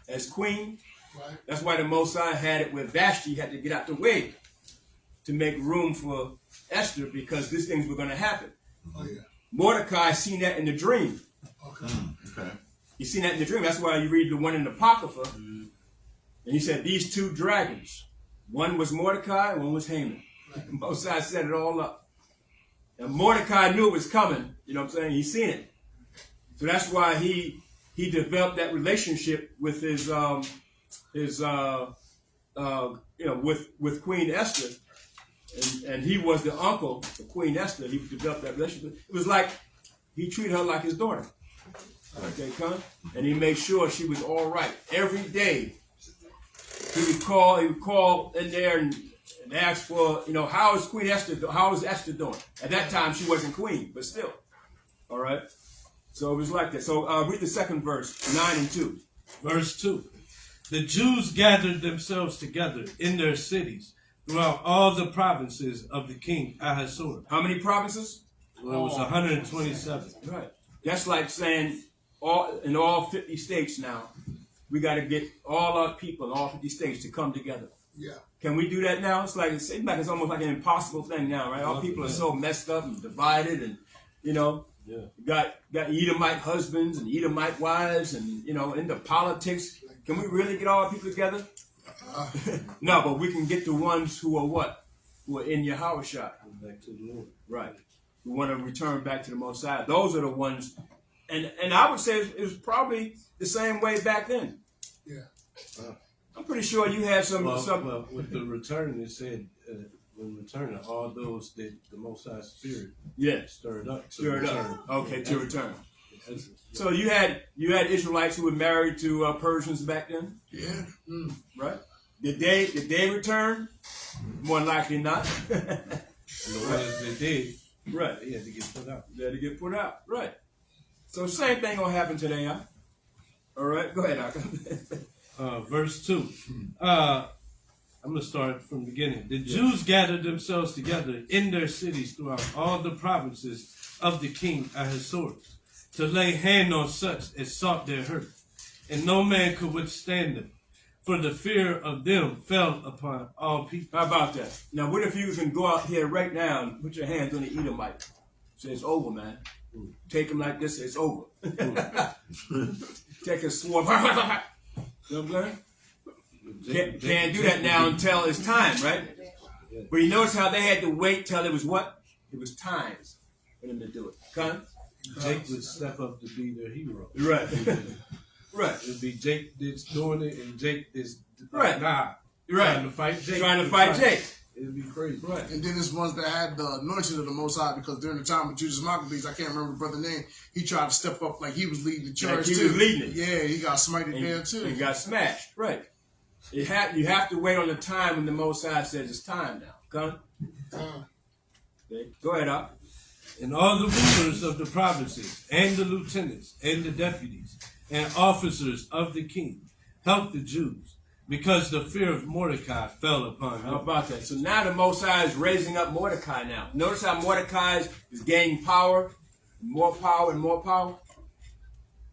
as queen, Right. that's why the Most High had it where Vashti had to get out the way to make room for Esther, because these things were going to happen. Oh, yeah. Mordecai seen that in the dream. Okay. Okay. You seen that in the dream. That's why you read the one in the Apocrypha. And he said these two dragons. One was Mordecai, one was Haman. Right. Most High set it all up. And Mordecai knew it was coming. You know what I'm saying? He seen it. So that's why he he developed that relationship with his with Queen Esther, and he was the uncle of Queen Esther. He developed that relationship. It was like he treated her like his daughter. Okay, come, and he made sure she was all right every day. He would call in there and ask for, how is Queen Esther? How is Esther doing? At that time, she wasn't queen, but still. All right. So it was like that. So read the second verse, 9 and 2. Verse 2. The Jews gathered themselves together in their cities throughout all the provinces of the king Ahasuerus. How many provinces? Well, it was 127. Right. That's like saying in all 50 states now, we got to get all our people in all 50 states to come together. Yeah. Can we do that now? It seems like it's almost like an impossible thing now, right? All people are so messed up and divided, and got Edomite husbands and Edomite wives, and into politics. Can we really get all our people together? No, but we can get the ones who are what? Who are in Yahushua. Back to the Lord. Right. Who want to return back to the Most High. Those are the ones. And I would say it was probably the same way back then. Yeah. I'm pretty sure you had some. Well, with the return, it said when returning, all those that the Most High Spirit stirred up. Okay, to return. So you had Israelites who were married to Persians back then. Yeah. Right. Did they return? More than likely not. And the ones that did, right, they had to get put out. They had to get put out. Right. So same thing gonna happen today, huh? All right, go ahead, Aka. Verse 2. I'm going to start from the beginning. The Jews gathered themselves together in their cities throughout all the provinces of the king Ahasuerus to lay hand on such as sought their hurt, and no man could withstand them, for the fear of them fell upon all people. How about that? Now, what if you can go out here right now and put your hands on the Edomite? Say, it's over, man. Take him like this, it's over. Take a sword. You know what I'm saying? Can't do that now until it's time, right? But you notice how they had to wait till it was what? It was time for them to do it. Come? Jake would step up to be their hero. Right. Right. It would be Jake that's doing it, and Jake is right. Trying to fight Jake. Trying to fight Jake. It'd be crazy. Right. And then there's ones that had the anointing of the Most High, because during the time of Judas Maccabees, I can't remember the brother's name, he tried to step up like he was leading the charge too. He was leading it. Yeah, he got smited there too. He got smashed. Right. You have to wait on the time when the Most High says it's time now. Come. Okay. Go ahead, Up. And all the rulers of the provinces, and the lieutenants, and the deputies, and officers of the king helped the Jews, because the fear of Mordecai fell upon them. How about that? So now the Most High is raising up Mordecai now. Notice how Mordecai is gaining power, more power, and more power.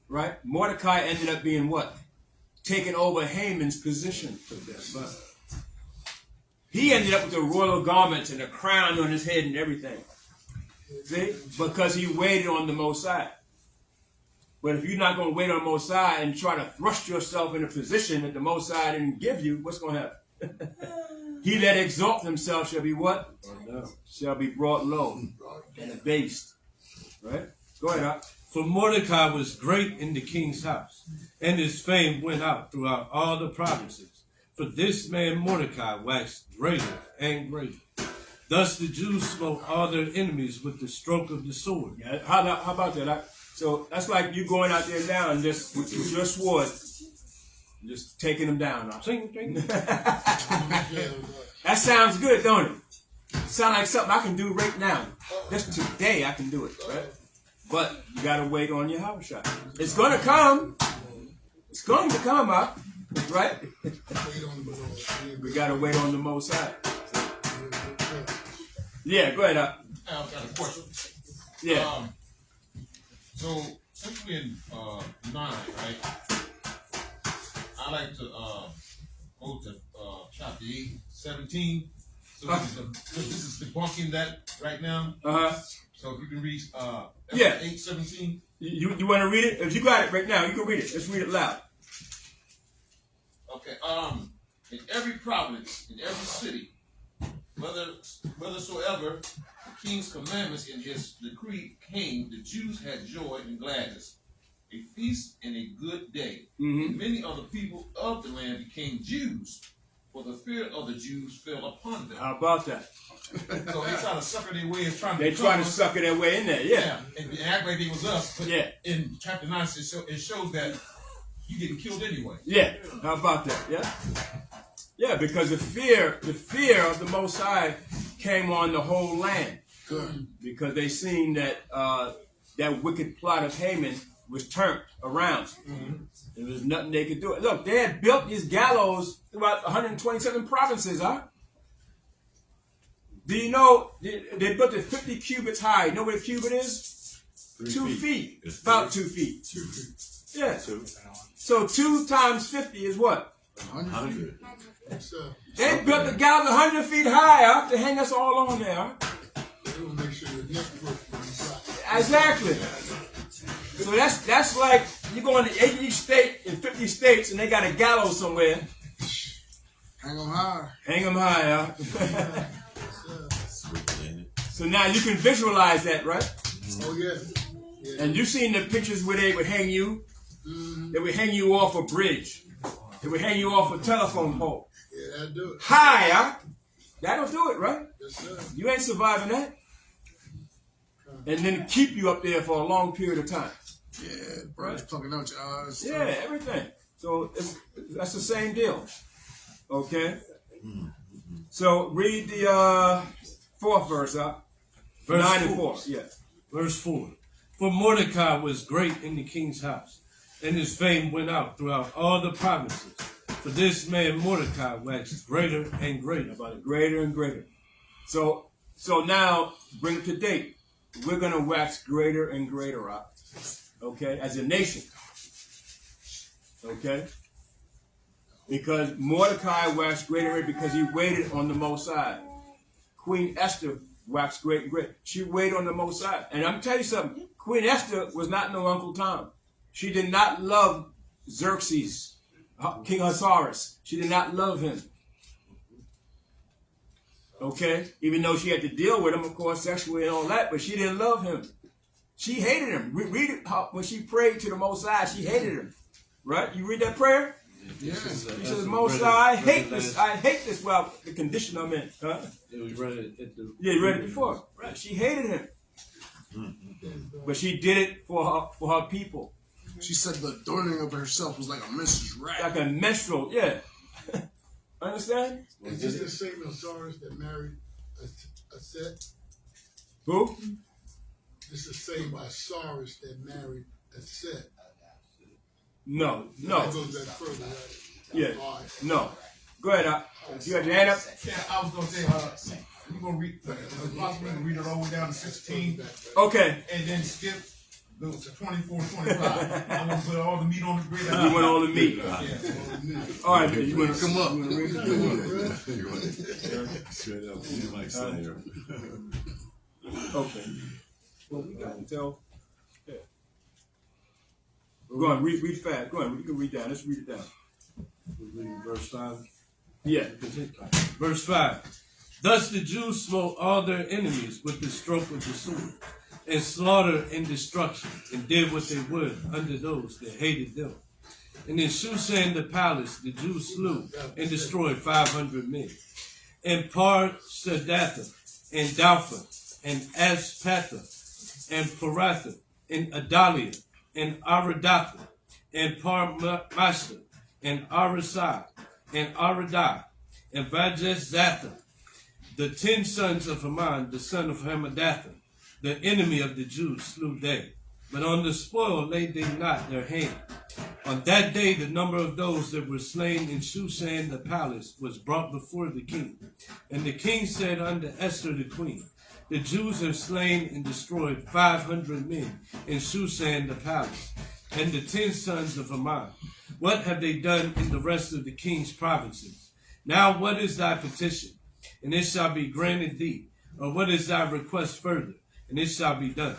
Right? Mordecai ended up being what? Taking over Haman's position. He ended up with the royal garments and a crown on his head and everything. See? Because he waited on the Most High. But if you're not going to wait on the Most High and try to thrust yourself in a position that the Most High didn't give you, what's going to happen? He that exalt himself shall be what? Shall be brought low and abased. Right? Go ahead, Up. For Mordecai was great in the king's house, and his fame went out throughout all the provinces. For this man Mordecai waxed greater and greater. Thus the Jews smote all their enemies with the stroke of the sword. Yeah, how about that? So that's like you going out there now and just with your sword, just taking them down. That sounds good, don't it? Sound like something I can do right now. Just today I can do it, right? But you got to wait on your Yahushua. It's going to come. It's going to come up, right? We got to wait on the Most High. Yeah, go ahead. I've got a question. Yeah. So since we're in 9, right? I like to go to chapter 8, 17. So this is debunking that right now. So if you can read 8, 17. You want to read it? If you got it right now, you can read it. Let's read it loud. Okay. In every province, in every city, whithersoever the king's commandments in his decree came, the Jews had joy and gladness. a feast and a good day. Mm-hmm. And many of the people of the land became Jews, for the fear of the Jews fell upon them. How about that? So they try to sucker their way of They trying to sucker their way in there, yeah. And act like they was us. But yeah. In chapter 9, it shows that you getting killed anyway. Yeah. How about that? Yeah. Yeah, because the fear of the Most High came on the whole land. Good. Because they seen that that wicked plot of Haman was turned around. Mm-hmm. There was nothing they could do. Look, they had built these gallows throughout 127 provinces, huh? Do you know they built it 50 cubits high? You know what a cubit is? 2 feet. About 2 feet. 2 feet. Yeah. 2. So 2 times 50 is what? 100. They built the gallows 100 feet high, huh, to hang us all on there, huh? Exactly. So that's like you go into each state in 50 states and they got a gallows somewhere. Hang them high. Hang them high, huh? So now you can visualize that, right? Oh yeah. And you've seen the pictures where they would hang you. Mm-hmm. They would hang you off a bridge. They would hang you off a telephone pole. Yeah, that'll do it. High, huh? That'll do it, right? Yes, sir. You ain't surviving that. And then keep you up there for a long period of time. Yeah, bro, it's plugging out your eyes. Yeah, everything. So that's the same deal. Okay? So read the 4th verse, huh? Verse 9 and 4. 4. Yeah. Verse 4. For Mordecai was great in the king's house, and his fame went out throughout all the provinces. For this man Mordecai waxed greater and greater. About it, greater and greater. So now, bring it to date. We're going to wax greater and greater up. Okay? As a nation. Okay? Because Mordecai waxed greater because he waited on the Most High. Queen Esther waxed great and great. She waited on the Most High. And I'm telling you something. Queen Esther was not no Uncle Tom. She did not love Xerxes, King Ahasuerus. She did not love him. Okay? Even though she had to deal with him, of course, sexually and all that, but she didn't love him. She hated him. Read it when she prayed to the Most High, she hated him. Right? You read that prayer? Yeah. She says, Most High, I hate this. I hate this. Well, the condition I'm in. Huh? Yeah, we read it at the... Yeah, you read it before. Right. She hated him. But she did it for her people. She said the adorning of herself was like a menstruous rat. Like a menstrual, yeah. Understand? Is this the same Osiris that married a Set? Who? This is the same Osiris that married a Set. No. That goes back further, right? Yeah. Right. No. Go ahead. You got your hand up? Yeah, I was going to say, you're going to read, possibly read it all the way down to 16. Okay. And then skip the 24, 25. I want to put all the meat on the grill. You want all the meat. Yeah. All right, you want to come up? Straight up, you like Slayer. Okay. Well, we got to tell. Yeah. Go on, read fast. Go on, you can read down. Let's read it down. We're reading verse 5. Yeah. Verse 5. Thus the Jews smote all their enemies with the stroke of the sword, and slaughtered and destruction, and did what they would unto those that hated them. And in Shushan the palace the Jews slew and destroyed 500 men. And Parshadathah, and Dalphah, and Aspatha, and Paratha, and Adalia, and Aradatha, and Parmashta, and Arasai, and Aradah, and Vajezatha, the 10 sons of Haman, the son of Hammedatha, the enemy of the Jews, slew they. But on the spoil laid they not their hand. On that day the number of those that were slain in Shushan the palace was brought before the king. And the king said unto Esther the queen, the Jews have slain and destroyed 500 men in Shushan the palace, and the 10 sons of Haman. What have they done in the rest of the king's provinces? Now what is thy petition? And it shall be granted thee. Or what is thy request further? And it shall be done.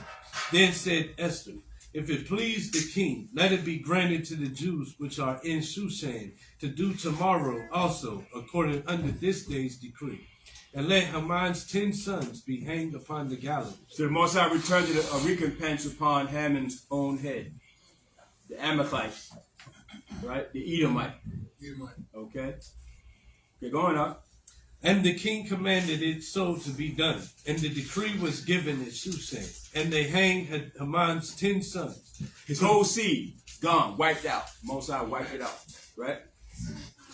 Then said Esther, if it please the king, let it be granted to the Jews which are in Shushan to do tomorrow also according unto this day's decree. And let Haman's 10 sons be hanged upon the gallows. So the Most High returned a recompense upon Haman's own head. the Amalekite, right? The Edomite. Okay. Okay, going up. And the king commanded it so to be done. And the decree was given at Shushan. And they hanged Haman's 10 sons. His whole seed, gone, wiped out. Mosai wiped it out, right?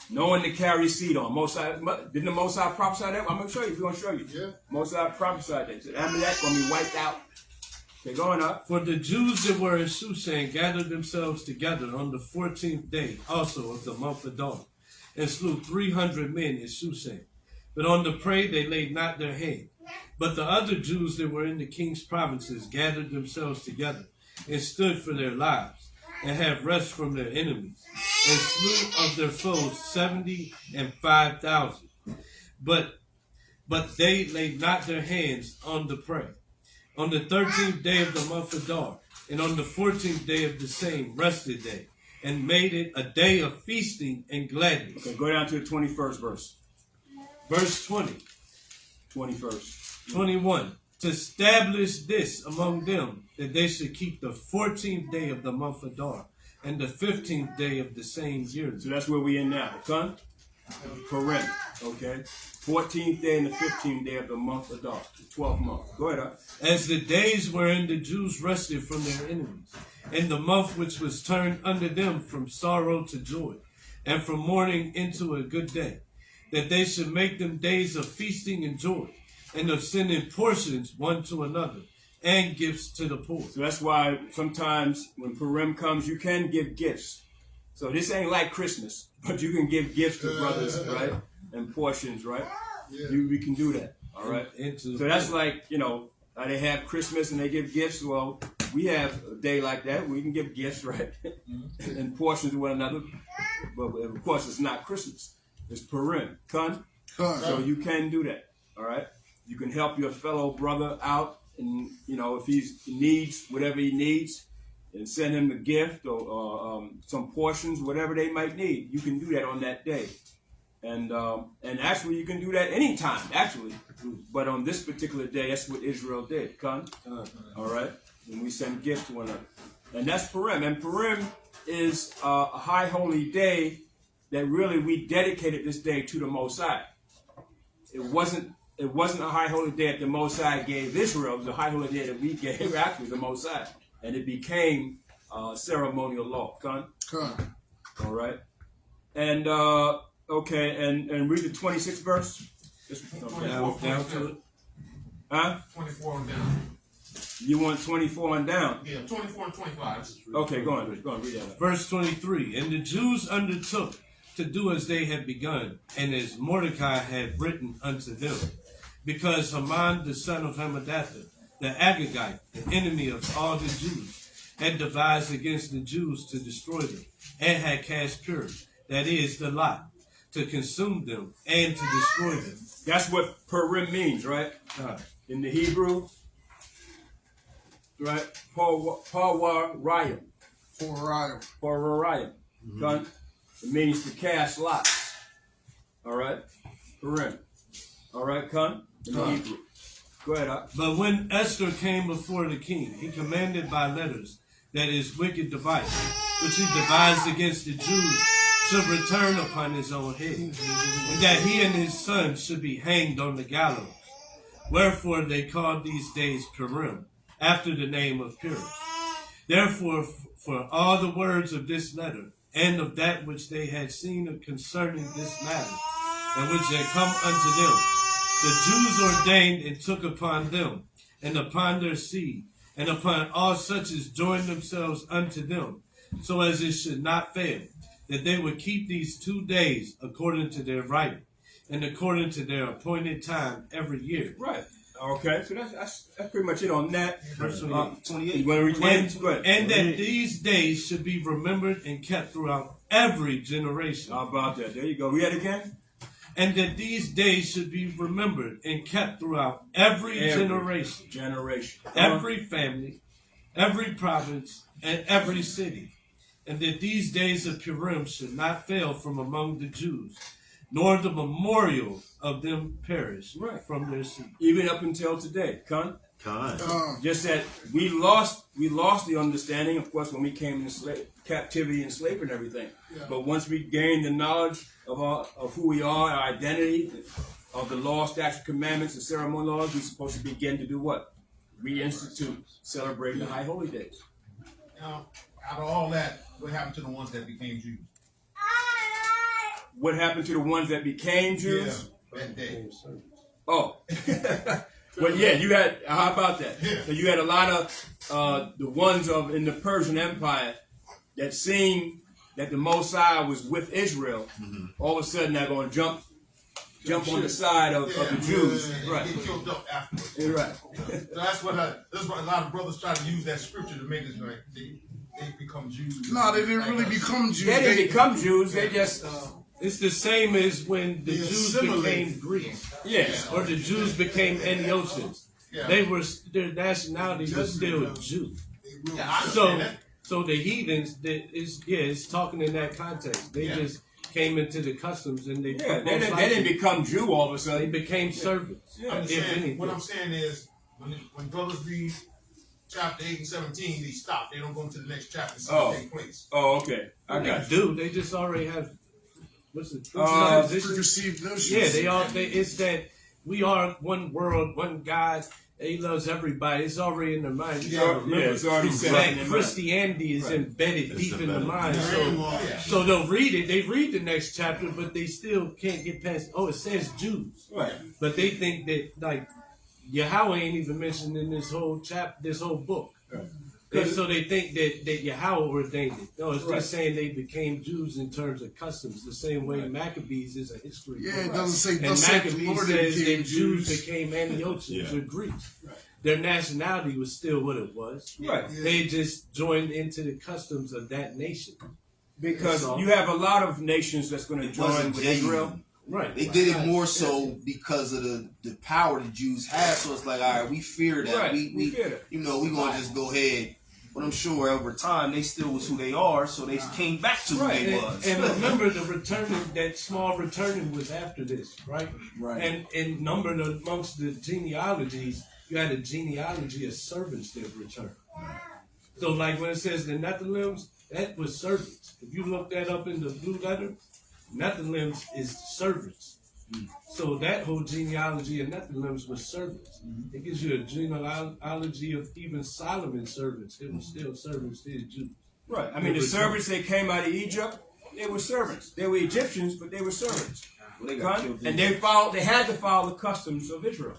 No one to carry seed on. Mosai, didn't the Mosai prophesy that? I'm going to show you. We're going to show you. Yeah. Mosai prophesied that. So Amalek going to be wiped out. Okay, going up. For the Jews that were in Shushan gathered themselves together on the 14th day also of the month of Adar, and slew 300 men in Shushan. But on the prey they laid not their hand. But the other Jews that were in the king's provinces gathered themselves together, and stood for their lives, and had rest from their enemies, and slew of their foes 75,000. But they laid not their hands on the prey. On the 13th day of the month of Adar, and on the 14th day of the same rested they, and made it a day of feasting and gladness. Okay, go down to the 21st verse. Verse 20. 21st. 21. To establish this among them, that they should keep the 14th day of the month of Adar, and the 15th day of the same year. So that's where we in now. Son? Purim. Okay. 14th day and the 15th day of the month of Adar. The 12th month. Go ahead. As the days wherein the Jews rested from their enemies, and the month which was turned unto them from sorrow to joy, and from mourning into a good day, that they should make them days of feasting and joy, and of sending portions one to another, and gifts to the poor. So that's why sometimes when Purim comes, you can give gifts. So this ain't like Christmas, but you can give gifts to brothers, right? And portions, right? Yeah. We can do that, all right? So that's like, you know, they have Christmas and they give gifts. Well, we have a day like that. We can give gifts, right? And portions to one another. But of course, it's not Christmas. It's Purim. So you can do that, all right? You can help your fellow brother out, and, you know, if he needs whatever he needs, and send him a gift or some portions, whatever they might need. You can do that on that day. And actually, you can do that anytime, actually. But on this particular day, that's what Israel did. All right? And we send gifts to one another. And that's Purim. And Purim is a high holy day that really we dedicated this day to the Most High. It wasn't a high holy day that the Most High gave Israel. It was a high holy day that we gave actually the Most High. And it became ceremonial law. All right? And okay, and read the 26th verse. Down to it. Huh? 24 on down. You want 24 on down? Yeah, 24 and 25. Okay, go on, read that. Verse 23. And the Jews undertook to do as they had begun, and as Mordecai had written unto them, because Haman the son of Hammedatha, the Agagite, the enemy of all the Jews, had devised against the Jews to destroy them, and had cast Purim, that is, the lot, to consume them and to destroy them. That's what Purim means, right? In the Hebrew, right? Parwarayim. Parwarayim. It means to cast lots. All right? Purim. All right, Khan? In the Hebrew. Go ahead. But when Esther came before the king, he commanded by letters that his wicked device, which he devised against the Jews, should return upon his own head, and that he and his sons should be hanged on the gallows. Wherefore they called these days Purim, after the name of Purim. Therefore, for all the words of this letter, and of that which they had seen concerning this matter, and which had come unto them, the Jews ordained and took upon them, and upon their seed, and upon all such as joined themselves unto them, so as it should not fail, that they would keep these 2 days according to their writing, and according to their appointed time every year. Right. Okay, so that's pretty much it on that. Verse 28. You want to read 28? Go ahead. And that these days should be remembered and kept throughout every generation. How about that? There you go. Read that again. And that these days should be remembered and kept throughout every generation. Every family, every province, and every city. And that these days of Purim should not fail from among the Jews, nor the memorial of them perish Right. from their seed. Even up until today. Con? Con. Just that we lost the understanding, of course, when we came into captivity and slavery and everything. Yeah. But once we gained the knowledge of who we are, our identity, of the law, statute, commandments, and ceremonial laws, we're supposed to begin to do what? Reinstitute, celebrating the high holy days. Now, out of all that, what happened to the ones that became Jews? What happened to the ones that became Jews? Yeah, that day. Oh. Well, yeah, you had, how about that? Yeah. So you had a lot of the ones in the Persian Empire that seemed that the Mosai was with Israel. All of a sudden they're going to jump on the side of the Jews. Right. Get killed up afterwards. You're right. So that's what a lot of brothers try to use that scripture to make us like they become Jews. No, they didn't really become Jews. They didn't become Jews. They just It's the same as when the Jews assimilated. became Greeks. yes. Or the Jews became Antiochians. Yeah. Their nationality was still Jew. Yeah, I understand that. So the heathens, it's talking in that context. They just came into the customs and they They didn't become Jew all of a they sudden. became servants. Yeah. What I'm saying is, when brothers read chapter 8 and 17, they stop. They don't go into the next chapter and see what take place. Oh, okay. I They got you. do. They just already have what's the Preconceived notions. Yeah, it's that we are one world, one God. He loves everybody. It's already in their mind. You gotta remember, it's already set that in their mind. Christianity is embedded It's deep in the embedded. mind. So they'll read it. They read the next chapter, but they still can't get past. Oh, it says Jews, Right. but they think that like Yahweh ain't even mentioned in this whole this whole book. So they think that Yahweh ordained it. No, it's Right. just saying they became Jews in terms of customs, the same way Maccabees is a history Yeah, book. it doesn't say And thus saith the Maccabees Lord says became that Jews Jews. became Antiochians Yeah. or Greeks. Their nationality was still what it was. Right. They just joined into the customs of that nation. Because So- you have a lot of nations that's going to It join wasn't with genuine. Israel. Right. They did it more so because of the power the Jews had. So it's like, all right, we fear that. Right. We fear that. you know, we gonna just go ahead. But I'm sure over time they still was who they are, so they came back to who Right. they was. And remember, the returning, that small returning was after this, right? Right. And numbered amongst the genealogies, you had a genealogy of servants that returned. So, like when it says the Nephilims, that was servants. If you look that up in the blue letter, Nephilims is servants. So that whole genealogy of Nephilims was servants. It gives you a genealogy of even Solomon's servants. They were still servants, still Jews. Right. I mean, the servants that came out of Egypt, they were servants. They were Egyptians, but they were servants. Well, they got Con? killed. And they had to follow the customs of Israel.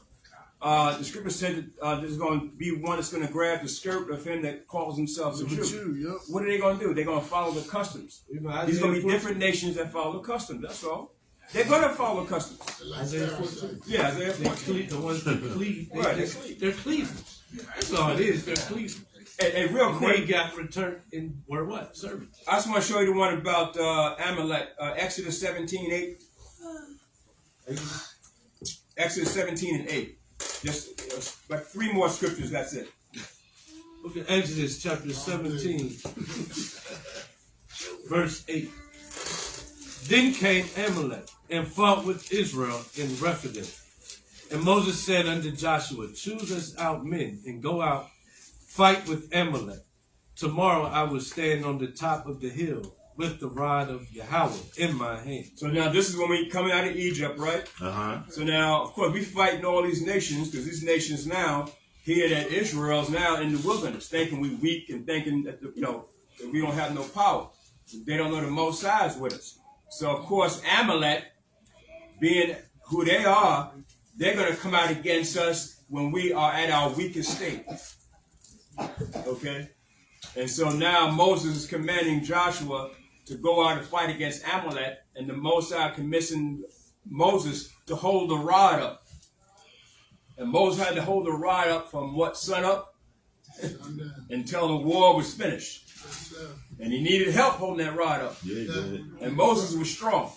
The scripture said that there's going to be one that's going to grab the skirt of him that calls himself a Jew. Yep. What are they going to do? They're going to follow the customs. You know, There's going to be Isaiah different nations that follow the customs. That's all. They're going to follow customs. Isaiah 14. Yeah, Isaiah They 14. the ones that cleave. Right, They're cleavers. That's all it is. They're cleavers. And real And they quick, got returned in, or what? Servants. I just want to show you the one about Amalek. Exodus 17:8. Exodus 17 and 8. Just like 3 more scriptures, that's it. Look at Exodus chapter 17, verse 8. Then came Amalek and fought with Israel in Rephidim. And Moses said unto Joshua, choose us out men and go out, fight with Amalek. Tomorrow I will stand on the top of the hill with the rod of Yahweh in my hand. So now this is when we coming out of Egypt, right? Uh-huh. So now, of course, we fighting all these nations because these nations now hear that Israel's now in the wilderness, thinking we weak and thinking that that we don't have no power. They don't know the Most High is with us. So of course, Amalek, being who they are, they're going to come out against us when we are at our weakest state. Okay? And so now Moses is commanding Joshua to go out and fight against Amalek, and the Most High commissioned Moses to hold the rod up. And Moses had to hold the rod up from what, sun up? Until the war was finished. And he needed help holding that rod up. Yeah, he did. And Moses was strong.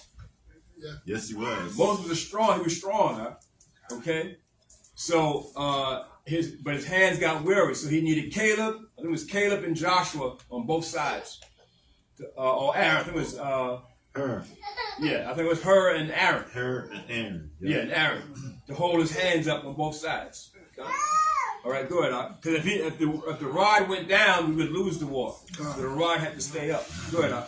Yes, he was. Moses was strong. He was strong, huh? Okay? So, his hands got weary. So he needed Caleb. I think it was Caleb and Joshua on both sides. Or Aaron. I think it was Her. Yeah, I think it was her and Aaron. Her and Aaron. Yeah, and Aaron. To hold his hands up on both sides. Okay? All right, go ahead. Because if the rod went down, we would lose the war. So the rod had to stay up. Go ahead.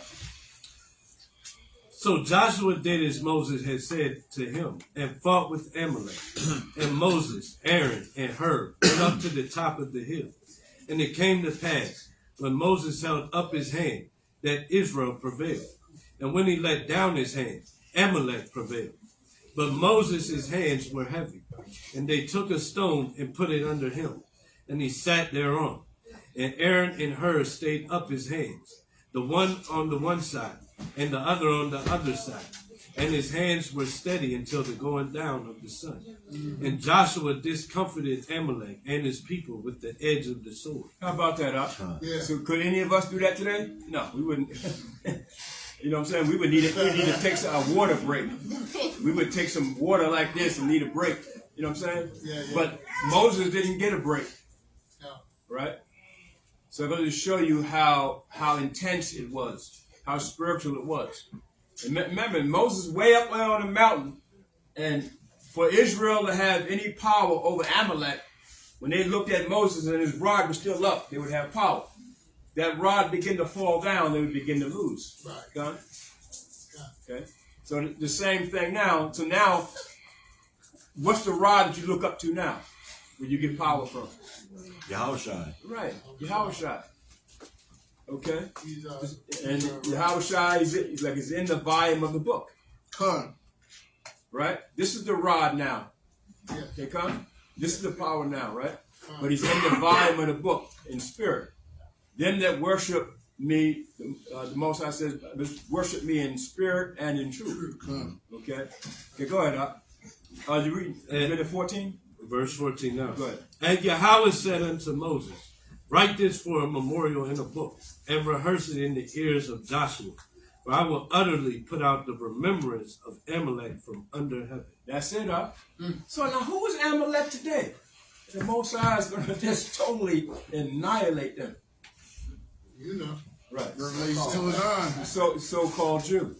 So Joshua did as Moses had said to him, and fought with Amalek. And Moses, Aaron, and Hur went up to the top of the hill. And it came to pass, when Moses held up his hand, that Israel prevailed. And when he let down his hand, Amalek prevailed. But Moses' hands were heavy, and they took a stone and put it under him, and he sat thereon. And Aaron and Hur stayed up his hands, the one on the one side, and the other on the other side. And his hands were steady until the going down of the sun. And Joshua discomfited Amalek and his people with the edge of the sword. How about that, Yeah. So could any of us do that today? No, we wouldn't. You know what I'm saying? We would need to take a water break. We would take some water like this and need a break. You know what I'm saying? Yeah. But Moses didn't get a break. No. Right? So I'm going to show you how intense it was, how spiritual it was. And remember, Moses way up there on the mountain, and for Israel to have any power over Amalek, when they looked at Moses and his rod was still up, they would have power. That rod began to fall down, they would begin to lose. Right. Got it? Okay. So the same thing now. So now, what's the rod that you look up to now, where you get power from? Yahushua. Right. Yahushua. Okay. And Yahushua is in the volume of the book. Come. Right? This is the rod now. Yeah. Okay, come? This is the power now, right? But he's in the volume of the book in spirit. Them that worship me, the Most High says, worship me in spirit and in truth. Okay? Okay, go ahead. You read 14? Verse 14 now. Go ahead. And Yahweh said unto Moses, write this for a memorial in a book, and rehearse it in the ears of Joshua. For I will utterly put out the remembrance of Amalek from under heaven. That's it, So now who is Amalek today? The Most High is going to just totally annihilate them. You know. Right. Revelation 2 and 9. So-called Jew.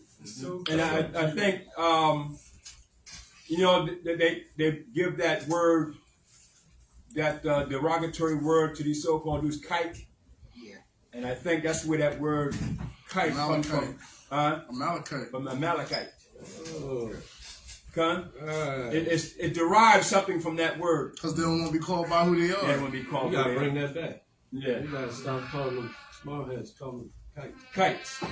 And I think, you know, they give that word, that derogatory word to these so-called Jews, kike. Yeah. And I think that's where that word kike comes from. Amalekite. From Amalekite. It derives something from that word. Because they don't want to be called by who they are. They don't want to be called You by gotta bring that back. Yeah. You gotta stop calling them small heads, call them kites. Kites.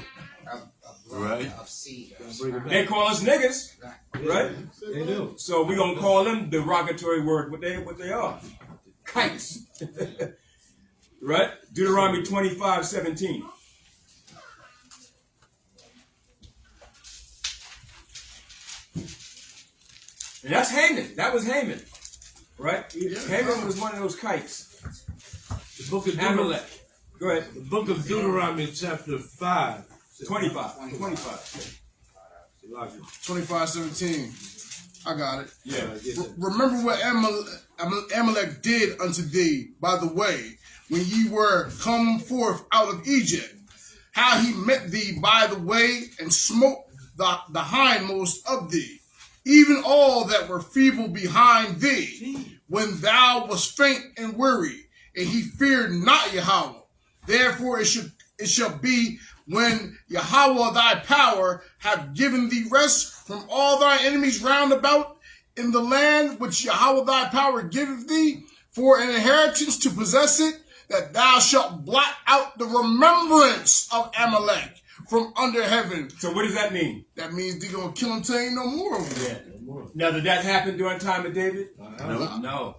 Right. Of seed. Bring it back. They call us niggas. Right? They do. So we're going to call them derogatory word, what they are. Kites. Right? Deuteronomy 25:17. And that's Haman. That was Haman. Right? Haman was one of those kites. The book of Amalek. Go ahead. The book of Deuteronomy chapter 5. 25. 25:17. I got it. Yeah. Remember what Amalek did unto thee by the way, when ye were come forth out of Egypt, how he met thee by the way and smote the hindmost of thee, even all that were feeble behind thee, when thou wast faint and weary, and he feared not Yahweh. Therefore it shall be, when Yahweh thy power have given thee rest from all thy enemies round about in the land which Yahweh thy power giveth thee for an inheritance to possess it, that thou shalt blot out the remembrance of Amalek from under heaven. So what does that mean? That means they're going to kill him till ain't no more of them. Yeah. Now, did that happen during the time of David? No.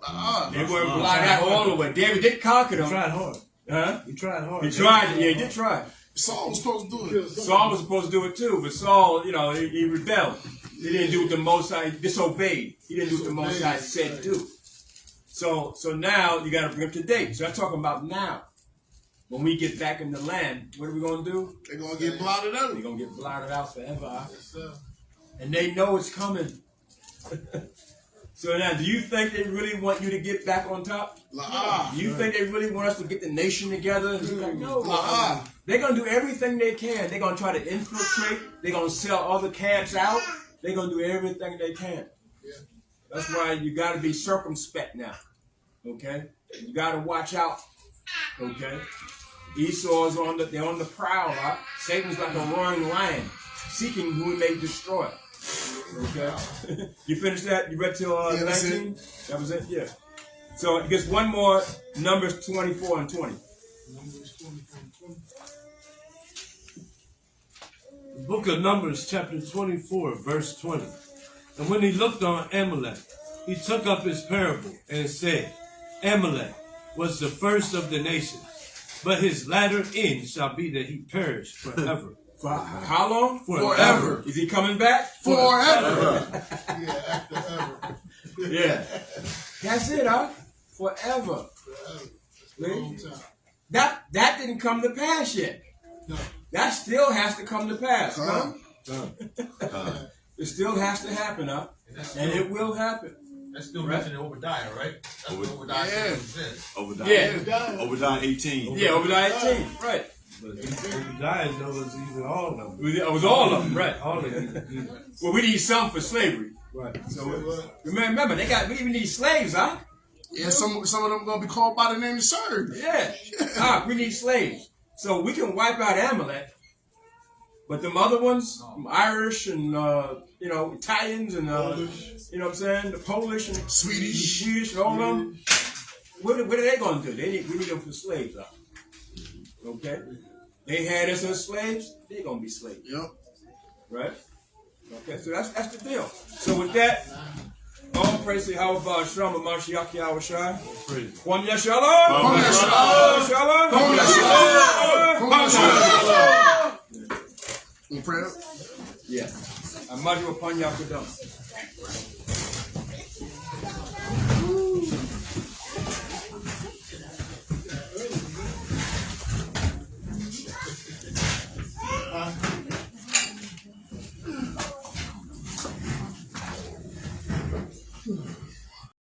They weren't blotted out all the way. David did conquer them. He tried hard. Huh? He tried hard. He tried. Yeah, he did try. Saul was supposed to do it. Saul was supposed to do it too, but Saul, you know, he rebelled. He didn't do what the Most High, disobeyed. He didn't do what the Most High said to do. So now you got to bring it to date. So I'm talking about now. When we get back in the land, what are we going to do? They're going to get blotted out. They're going to get blotted out forever. And they know it's coming. So now, do you think they really want you to get back on top? Do you think they really want us to get the nation together? Like, no. They're going to do everything they can. They're going to try to infiltrate. They're going to sell other camps out. They're going to do everything they can. That's why you got to be circumspect now. Okay? You got to watch out. Okay? Esau is on the prowl. Right? Satan's like a roaring lion, seeking who he may destroy. Okay? You finished that? You read till 19? That was it? Yeah. So it gets one more, Numbers 24 and 20. Numbers 24 and 20. The book of Numbers, chapter 24, verse 20. And when he looked on Amalek, he took up his parable and said, Amalek was the first of the nations, but his latter end shall be that he perish forever. For how long? Forever. Is he coming back? Forever. Yeah, after ever. Yeah. That's it, huh? Forever. Long time. That didn't come to pass yet. No. That still has to come to pass. It still has to happen, huh? And it will happen. That's still mentioned in Obadiah, right? That's what Obadiah says. Obadiah 18. Yeah, Obadiah 18. Right. But Obadiah knows even all of them. It was all of them, right? All of them. Well, we need some for slavery. Right. So remember, we even need slaves, huh? Yeah, some of them going to be called by the name to serve. Yeah. We need slaves. So we can wipe out Amalek. But them other ones, Irish and, Italians and, you know what I'm saying? The Polish and Swedish and all of them. What are they going to do? We need them for slaves, huh? Okay? They had us as slaves. They're going to be slaves. Yep. Right? Okay, so that's the deal. So with that, all praise to Yahweh Ba'ashem and Mashiach Yahweh Shai. Kwam Yashalom. Kwam Yashalom. Kwam Yashalom. Kwam Yashalom. You pray up? Yeah. Amadu upon Yakodam.